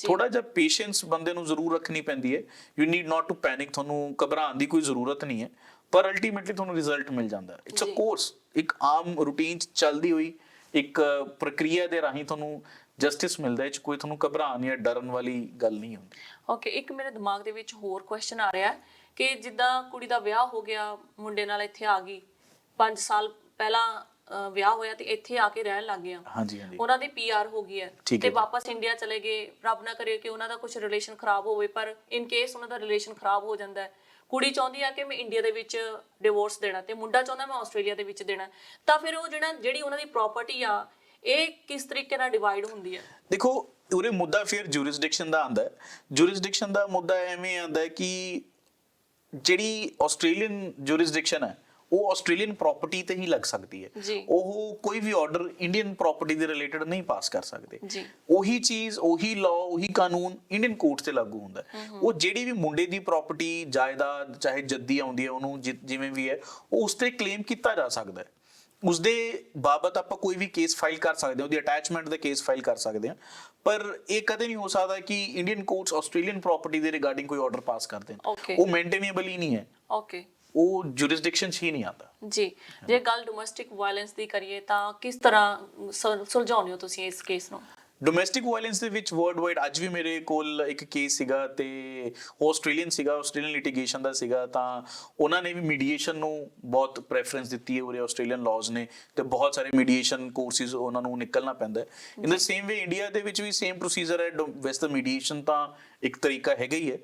ਥੋੜਾ ਜਿਹਾ ਪੇਸ਼ੈਂਸ ਬੰਦੇ ਨੂੰ ਜ਼ਰੂਰ ਰੱਖਣੀ ਪੈਂਦੀ ਹੈ। You need not to panic, ਤੁਹਾਨੂੰ ਘਬਰਾਉਣ ਦੀ ਕੋਈ ਜ਼ਰੂਰਤ ਨਹੀਂ ਹੈ, ਪਰ ਅਲਟੀਮੇਟਲੀ ਤੁਹਾਨੂੰ ਰਿਜ਼ਲਟ ਮਿਲ ਜਾਂਦਾ। ਇਟਸ ਅ ਕੋਰਸ, ਇੱਕ ਆਮ ਰੂਟੀਨ 'ਚ ਚੱਲਦੀ ਹੋਈ ਇੱਕ ਪ੍ਰਕਿਰਿਆ ਦੇ ਰਾਹੀਂ ਤੁਹਾਨੂੰ ਜਸਟਿਸ ਮਿਲਦਾ, ਇਹ 'ਚ ਕੋਈ ਤੁਹਾਨੂੰ ਘਬਰਾਉਣ ਜਾਂ ਡਰਨ ਵਾਲੀ ਗੱਲ ਨਹੀਂ ਹੁੰਦੀ। ਓਕੇ, ਇੱਕ ਮੇਰੇ ਦਿਮਾਗ ਦੇ ਵਿੱਚ ਹੋਰ ਕੁਐਸਚਨ ਆ ਰਿਹਾ ਕਿ ਜਿੱਦਾਂ ਕੁੜੀ ਦਾ ਵਿਆਹ ਹੋ ਗਿਆ, ਮੁੰਡੇ ਨਾਲ ਇੱਥੇ ਆ ਗਈ, 5 ਸਾਲ ਪਹਿਲਾਂ ਵਿਆਹ ਹੋਇਆ ਤੇ ਇੱਥੇ ਆ ਕੇ ਰਹਿਣ ਲੱਗ ਗਿਆ, ਉਹਨਾਂ ਦੀ PR ਹੋ ਗਈ ਹੈ ਤੇ ਵਾਪਸ ਇੰਡੀਆ ਚਲੇ ਗਏ। ਰੱਬ ਨਾ ਕਰੇ ਕਿ ਉਹਨਾਂ ਦਾ ਕੁਝ ਰਿਲੇਸ਼ਨ ਖਰਾਬ ਹੋਵੇ, ਪਰ ਇਨ ਕੇਸ ਉਹਨਾਂ ਦਾ ਰਿਲੇਸ਼ਨ ਖਰਾਬ ਹੋ ਜਾਂਦਾ ਹੈ, ਕੁੜੀ ਚਾਹੁੰਦੀ ਆ ਕਿ ਮੈਂ ਇੰਡੀਆ ਦੇ ਵਿੱਚ ਡਿਵੋਰਸ ਦੇਣਾ ਤੇ ਮੁੰਡਾ ਚਾਹੁੰਦਾ ਮੈਂ ਆਸਟ੍ਰੇਲੀਆ ਦੇ ਵਿੱਚ ਦੇਣਾ, ਤਾਂ ਫਿਰ ਉਹ ਜਿਹੜੀ ਉਹਨਾਂ ਦੀ ਪ੍ਰਾਪਰਟੀ ਆ ਇਹ ਕਿਸ ਤਰੀਕੇ ਨਾਲ ਡਿਵਾਈਡ ਹੁੰਦੀ ਹੈ? ਦੇਖੋ, ਉਰੇ ਮੁੱਦਾ ਫਿਰ ਜੂਰਿਸਡਿਕਸ਼ਨ ਦਾ ਆਉਂਦਾ ਹੈ। ਜੂਰਿਸਡਿਕਸ਼ਨ ਦਾ ਮੁੱਦਾ ਐਵੇਂ ਆਉਂਦਾ ਹੈ ਕਿ ਜਿਹੜੀ ਆਸਟ੍ਰੇਲੀਅਨ ਜੂਰਿਸਡਿਕਸ਼ਨ ਹੈ ਉਹ ਆਸਟ੍ਰੇਲੀਅਨ ਪ੍ਰਾਪਰਟੀ ਤੇ ਹੀ ਲੱਗ ਸਕਦੀ ਹੈ। ਉਹ ਕੋਈ ਵੀ ਆਰਡਰ ਇੰਡੀਅਨ ਪ੍ਰਾਪਰਟੀ ਦੇ ਰਿਲੇਟਡ ਨਹੀਂ ਪਾਸ ਕਰ ਸਕਦੇ। ਉਹੀ ਚੀਜ਼, ਉਹੀ ਲਾਅ, ਉਹੀ ਕਾਨੂੰਨ ਇੰਡੀਅਨ ਕੋਰਟ ਤੇ ਲਾਗੂ ਹੁੰਦਾ ਹੈ। ਉਹ ਜਿਹੜੀ ਵੀ ਮੁੰਡੇ ਦੀ ਪ੍ਰਾਪਰਟੀ, ਜਾਇਦਾਦ, ਚਾਹੇ ਜੱਦੀ ਆਉਂਦੀ ਹੈ, ਉਹਨੂੰ ਜਿਵੇਂ ਵੀ ਹੈ, ਉਹ ਉਸ ਤੇ ਕਲੇਮ ਕੀਤਾ ਜਾ ਸਕਦਾ ਹੈ। ਉਸਦੇ ਬਾਬਤ ਆਪਾਂ ਕੋਈ ਵੀ ਕੇਸ ਫਾਈਲ ਕਰ ਸਕਦੇ ਹਾਂ, ਉਹਦੀ ਅਟੈਚਮੈਂਟ ਦਾ ਕੇਸ ਫਾਈਲ ਕਰ ਸਕਦੇ ਹਾਂ, ਪਰ ਇਹ ਕਦੇ ਨਹੀਂ ਹੋ ਸਕਦਾ ਕਿ ਇੰਡੀਅਨ ਕੋਰਟਸ ਆਸਟ੍ਰੇਲੀਅਨ ਪ੍ਰਾਪਰਟੀ ਦੇ ਰਿਗਾਰਡਿੰਗ ਕੋਈ ਆਰਡਰ ਪਾਸ ਕਰ ਦੇਣ। ਉਹ ਮੇਨਟੇਨੇਬਲ ਹੀ ਨਹੀਂ ਹੈ, ਉਹ ਜੁਰਿਸਡਿਕਸ਼ਨ 'ਚ ਹੀ ਨਹੀਂ ਆਉਂਦਾ। ਜੀ, ਜੇ ਗੱਲ ਡੋਮੈਸਟਿਕ ਵਾਇਲੈਂਸ ਦੀ ਕਰੀਏ ਤਾਂ ਕਿਸ ਤਰ੍ਹਾਂ ਸੁਲਝਾਉਂਦੇ ਹੋ ਤੁਸੀਂ ਇਸ ਕੇਸ ਨੂੰ? ਡੋਮੈਸਟਿਕ ਵਾਇਲੈਂਸ ਦੇ ਵਿੱਚ ਵਰਲਡ ਵਾਈਡ ਅੱਜ ਵੀ ਮੇਰੇ ਕੋਲ ਇੱਕ ਕੇਸ ਸੀਗਾ ਤੇ ਆਸਟ੍ਰੇਲੀਅਨ ਲਿਟੀਗੇਸ਼ਨ ਦਾ ਸੀਗਾ, ਤਾਂ ਉਹਨਾਂ ਨੇ ਵੀ ਮੀਡੀਏਸ਼ਨ ਨੂੰ ਬਹੁਤ ਪ੍ਰੈਫਰੈਂਸ ਦਿੱਤੀ ਹੈ ਉਰੇ ਆਸਟ੍ਰੇਲੀਅਨ ਲਾਜ਼ ਨੇ, ਤੇ ਬਹੁਤ ਸਾਰੇ ਮੀਡੀਏਸ਼ਨ ਕੋਰਸਿਸ ਉਹਨਾਂ ਨੂੰ ਨਿਕਲਣਾ ਪੈਂਦਾ ਹੈ। ਇਨ ਦ ਸੇਮ ਵੇ ਇੰਡੀਆ ਦੇ ਵਿੱਚ ਵੀ ਸੇਮ ਪ੍ਰੋਸੀਜਰ ਹੈ। ਵੈਸੇ ਤਾਂ ਮੀਡੀਏਸ਼ਨ ਤਾਂ ਇੱਕ ਤਰੀਕਾ ਹੈਗਾ ਹੀ ਹੈ,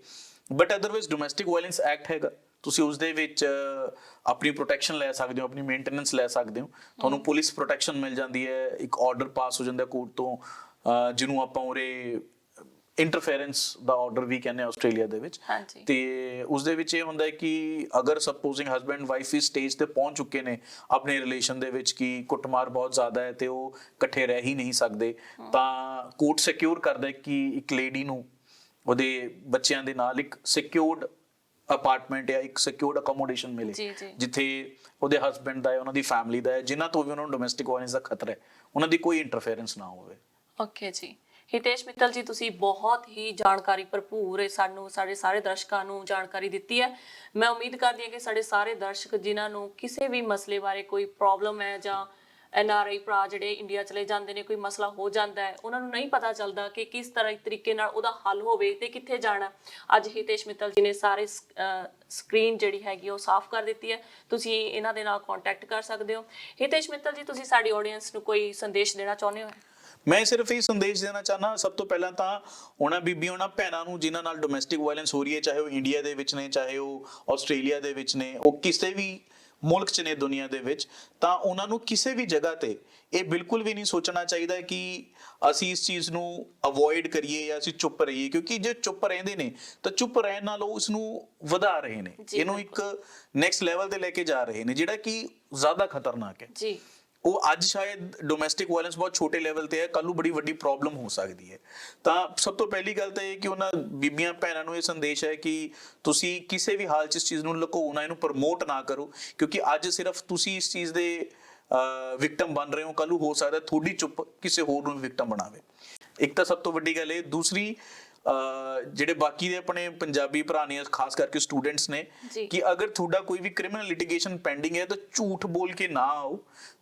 but otherwise domestic violence act ਹੈਗਾ, ਤੁਸੀਂ ਉਸ ਦੇ ਵਿੱਚ ਆਪਣੀ ਪ੍ਰੋਟੈਕਸ਼ਨ ਲੈ ਸਕਦੇ ਹੋ, ਆਪਣੀ ਮੇਨਟੇਨੈਂਸ ਲੈ ਸਕਦੇ ਹੋ, ਤੁਹਾਨੂੰ ਪੁਲਿਸ ਪ੍ਰੋਟੈਕਸ਼ਨ ਮਿਲ ਜਾਂਦੀ ਹੈ, ਇੱਕ ਆਰਡਰ ਪਾਸ ਹੋ ਜਾਂਦਾ ਕੋਰਟ ਤੋਂ, ਜਿਹਨੂੰ ਆਪਾਂ ਉਰੇ ਇੰਟਰਫੇਰੈਂਸ ਦਾ ਆਰਡਰ ਵੀ ਕਹਿੰਦੇ ਆ ਆਸਟ੍ਰੇਲੀਆ ਦੇ ਵਿੱਚ। ਤੇ ਉਸ ਦੇ ਵਿੱਚ ਇਹ ਹੁੰਦਾ ਹੈ ਕਿ ਅਗਰ ਸਪੋਜ਼ਿੰਗ ਹਸਬੈਂਡ ਵਾਈਫ ਇਸ ਸਟੇਜ ਤੇ ਪਹੁੰਚ ਚੁੱਕੇ ਨੇ ਆਪਣੇ ਰਿਲੇਸ਼ਨ ਦੇ ਵਿੱਚ ਕਿ ਕੁੱਟਮਾਰ ਬਹੁਤ ਜ਼ਿਆਦਾ ਹੈ ਤੇ ਉਹ ਇਕੱਠੇ ਰਹਿ ਹੀ ਨਹੀਂ ਸਕਦੇ, ਤਾਂ ਕੋਰਟ ਸਿਕਿਉਰ ਕਰਦਾ ਹੈ ਕਿ ਇੱਕ ਲੇਡੀ ਨੂੰ ਉਹਦੇ ਬੱਚਿਆਂ ਦੇ ਨਾਲ ਇੱਕ ਸਿਕਿਉਰਡ ਅਪਾਰਟਮੈਂਟ ਜਾਂ ਇੱਕ ਸਿਕਿਉਰਡ ਅਕੋਮੋਡੇਸ਼ਨ ਮਿਲੇ, ਜਿੱਥੇ ਉਹਦੇ ਹਸਬੈਂਡ ਦਾ ਹੈ, ਉਹਨਾਂ ਦੀ ਫੈਮਿਲੀ ਦਾ ਹੈ, ਜਿਨ੍ਹਾਂ ਤੋਂ ਵੀ ਉਹਨਾਂ ਨੂੰ ਡੋਮੈਸਟਿਕ ਵਾਇਲੈਂਸ ਦਾ ਖਤਰਾ ਹੈ, ਉਹਨਾਂ ਦੀ ਕੋਈ ਇੰਟਰਫੇਰੈਂਸ ਨਾ ਹੋਵੇ। ਓਕੇ ਜੀ, ਹਿਤੇਸ਼ ਮਿੱਤਲ ਜੀ, ਤੁਸੀਂ ਬਹੁਤ ਹੀ ਜਾਣਕਾਰੀ ਭਰਪੂਰ ਸਾਨੂੰ, ਸਾਡੇ ਸਾਰੇ ਦਰਸ਼ਕਾਂ ਨੂੰ ਜਾਣਕਾਰੀ ਦਿੱਤੀ ਹੈ। ਮੈਂ ਉਮੀਦ ਕਰਦੀ ਹਾਂ ਕਿ ਸਾਡੇ ਸਾਰੇ ਦਰਸ਼ਕ ਜਿਨ੍ਹਾਂ ਨੂੰ ਕਿਸੇ ਵੀ ਮਸਲੇ ਬਾਰੇ ਕੋਈ ਪ੍ਰੋਬਲਮ ਹੈ, ਜਾਂ NRI ਭਰਾ ਜਿਹੜੇ ਇੰਡੀਆ ਚਲੇ ਜਾਂਦੇ ਨੇ, ਕੋਈ ਮਸਲਾ ਹੋ ਜਾਂਦਾ ਹੈ, ਉਹਨਾਂ ਨੂੰ ਨਹੀਂ ਪਤਾ ਚੱਲਦਾ ਕਿ ਕਿਸ ਤਰ੍ਹਾਂ ਇੱਕ ਤਰੀਕੇ ਨਾਲ ਉਹਦਾ ਹੱਲ ਹੋਵੇ ਤੇ ਕਿੱਥੇ ਜਾਣਾ, ਅੱਜ ਹਿਤੇਸ਼ ਮਿੱਤਲ ਜੀ ਨੇ ਸਾਰੇ ਸਕਰੀਨ ਜਿਹੜੀ ਹੈਗੀ ਉਹ ਸਾਫ਼ ਕਰ ਦਿੱਤੀ ਹੈ। ਤੁਸੀਂ ਇਹਨਾਂ ਦੇ ਨਾਲ ਕੰਟੈਕਟ ਕਰ ਸਕਦੇ ਹੋ। ਹਿਤੇਸ਼ ਮਿੱਤਲ ਜੀ, ਤੁਸੀਂ ਸਾਡੀ ਆਡੀਅנס ਨੂੰ ਕੋਈ ਸੰਦੇਸ਼ ਦੇਣਾ ਚਾਹੁੰਦੇ ਹੋ? ਮੈਂ ਸਿਰਫ ਇਹ ਸੰਦੇਸ਼ ਦੇਣਾ ਚਾਹਨਾ, ਸਭ ਤੋਂ ਪਹਿਲਾਂ ਤਾਂ ਉਹਨਾਂ ਬੀਬੀਆਂ, ਉਹਨਾਂ ਭੈਣਾਂ ਨੂੰ ਜਿਨ੍ਹਾਂ ਨਾਲ ਡੋਮੈਸਟਿਕ ਵਾਇਲੈਂਸ ਹੋ ਰਹੀ ਹੈ, ਚਾਹੇ ਉਹ ਇੰਡੀਆ ਦੇ ਵਿੱਚ ਨੇ, ਚਾਹੇ ਉਹ ਆਸਟ੍ਰੇਲੀਆ ਦੇ ਵਿੱਚ ਨੇ, ਉਹ ਕਿਸੇ ਵੀ ਮੁਲਕ 'ਚ ਨੇ ਦੁਨੀਆ ਦੇ ਵਿੱਚ, ਤਾਂ ਉਹਨਾਂ ਨੂੰ ਕਿਸੇ ਵੀ ਜਗ੍ਹਾ ਤੇ ਇਹ ਬਿਲਕੁਲ ਵੀ ਨਹੀਂ ਸੋਚਣਾ ਚਾਹੀਦਾ ਕਿ ਅਸੀਂ ਇਸ ਚੀਜ਼ ਨੂੰ ਅਵੋਇਡ ਕਰੀਏ ਜਾਂ ਅਸੀਂ ਚੁੱਪ ਰਹੀਏ, ਕਿਉਂਕਿ ਜੇ ਚੁੱਪ ਰਹਿੰਦੇ ਨੇ ਤਾਂ ਚੁੱਪ ਰਹਿਣ ਨਾਲ ਉਹ ਇਸ ਨੂੰ ਵਧਾ ਰਹੇ ਨੇ, ਇਹਨੂੰ ਇੱਕ ਨੈਕਸਟ ਲੈਵਲ ਤੇ ਲੈ ਕੇ ਜਾ ਰਹੇ ਨੇ, ਜਿਹੜਾ ਕਿ ਜ਼ਿਆਦਾ ਖਤਰਨਾਕ ਹੈ ਜੀ। ਉਹ ਅੱਜ ਸ਼ਾਇਦ ਡੋਮੈਸਟਿਕ ਵਾਇਲੈਂਸ ਬਹੁਤ ਛੋਟੇ ਲੈਵਲ ਤੇ ਹੈ, ਕੱਲ ਨੂੰ ਬੜੀ ਵੱਡੀ ਪ੍ਰੋਬਲਮ ਹੋ ਸਕਦੀ ਹੈ। ਤਾਂ ਸਭ ਤੋਂ ਪਹਿਲੀ ਗੱਲ ਤਾਂ ਇਹ ਕਿ ਉਹਨਾਂ ਬੀਬੀਆਂ ਭੈਣਾਂ ਨੂੰ ਇਹ ਸੰਦੇਸ਼ ਹੈ ਕਿ ਤੁਸੀਂ ਕਿਸੇ ਵੀ ਹਾਲ 'ਚ ਇਸ ਚੀਜ਼ ਨੂੰ ਲੁਕਾਓ ਨਾ, ਇਹਨੂੰ ਪ੍ਰਮੋਟ ਨਾ ਕਰੋ, ਕਿਉਂਕਿ ਅੱਜ ਸਿਰਫ ਤੁਸੀਂ ਇਸ ਚੀਜ਼ ਦੇ ਵਿਕਟਮ ਬਣ ਰਹੇ ਹੋ, ਕੱਲ ਨੂੰ ਹੋ ਸਕਦਾ ਤੁਹਾਡੀ ਚੁੱਪ ਕਿਸੇ ਹੋਰ ਨੂੰ ਵਿਕਟਮ ਬਣਾਵੇ। ਇੱਕ ਤਾਂ ਸਭ ਤੋਂ ਵੱਡੀ ਗੱਲ ਇਹ। ਦੂਸਰੀ, ਜਿਹੜੇ ਬਾਕੀ ਦੇ ਆਪਣੇ ਪੰਜਾਬੀ ਭਰਾ ਨੇ, ਖਾਸ ਕਰਕੇ ਸਟੂਡੈਂਟਸ ਨੇ, ਕਿ ਅਗਰ ਤੁਹਾਡਾ ਕੋਈ ਵੀ ਕ੍ਰਿਮੀਨਲ ਲਿਟੀਗੇਸ਼ਨ ਪੈਂਡਿੰਗ ਹੈ ਤਾਂ ਝੂਠ ਬੋਲ ਕੇ ਨਾ ਆਓ,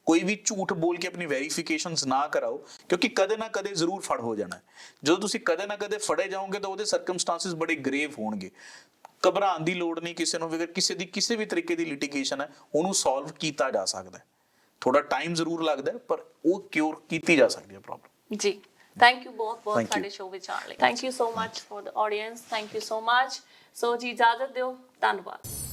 ਕੋਈ ਵੀ ਝੂਠ ਬੋਲ ਕੇ ਆਪਣੀ ਵੈਰੀਫਿਕੇਸ਼ਨਸ ਨਾ ਕਰਾਓ, ਕਿਉਂਕਿ ਕਦੇ ਨਾ ਕਦੇ ਜ਼ਰੂਰ ਫੜ ਹੋ ਜਾਣਾ ਹੈ। ਜਦੋਂ ਤੁਸੀਂ ਕਦੇ ਨਾ ਕਦੇ ਫੜੇ ਜਾਓਗੇ ਤਾਂ ਉਹਦੇ ਸਰਕਮਸਟੈਂਸਸ ਬੜੇ ਗ੍ਰੇਵ ਹੋਣਗੇ। ਘਬਰਾਉਣ ਦੀ ਲੋੜ ਨਹੀਂ ਕਿਸੇ ਨੂੰ ਵੀ। ਅਗਰ ਕਿਸੇ ਦੀ ਕਿਸੇ ਵੀ ਤਰੀਕੇ ਦੀ ਲਿਟੀਗੇਸ਼ਨ ਹੈ, ਉਹਨੂੰ ਸੋਲਵ ਕੀਤਾ ਜਾ ਸਕਦਾ ਹੈ। ਥੋੜਾ ਟਾਈਮ ਜ਼ਰੂਰ ਲੱਗਦਾ ਹੈ, ਪਰ ਉਹ ਕਿਉਰ ਕੀਤੀ ਜਾ ਸਕਦੀ ਹੈ ਪ੍ਰੋਬਲਮ ਜੀ। ਥੈਂਕ ਯੂ ਬਹੁਤ ਸਾਡੇ ਸ਼ੋਅ ਵਿੱਚ ਆਉਣ ਲਈ। Thank you so much for the audience. Thank you so much. So ਜੀ ਇਜਾਜ਼ਤ ਦਿਓ। ਧੰਨਵਾਦ।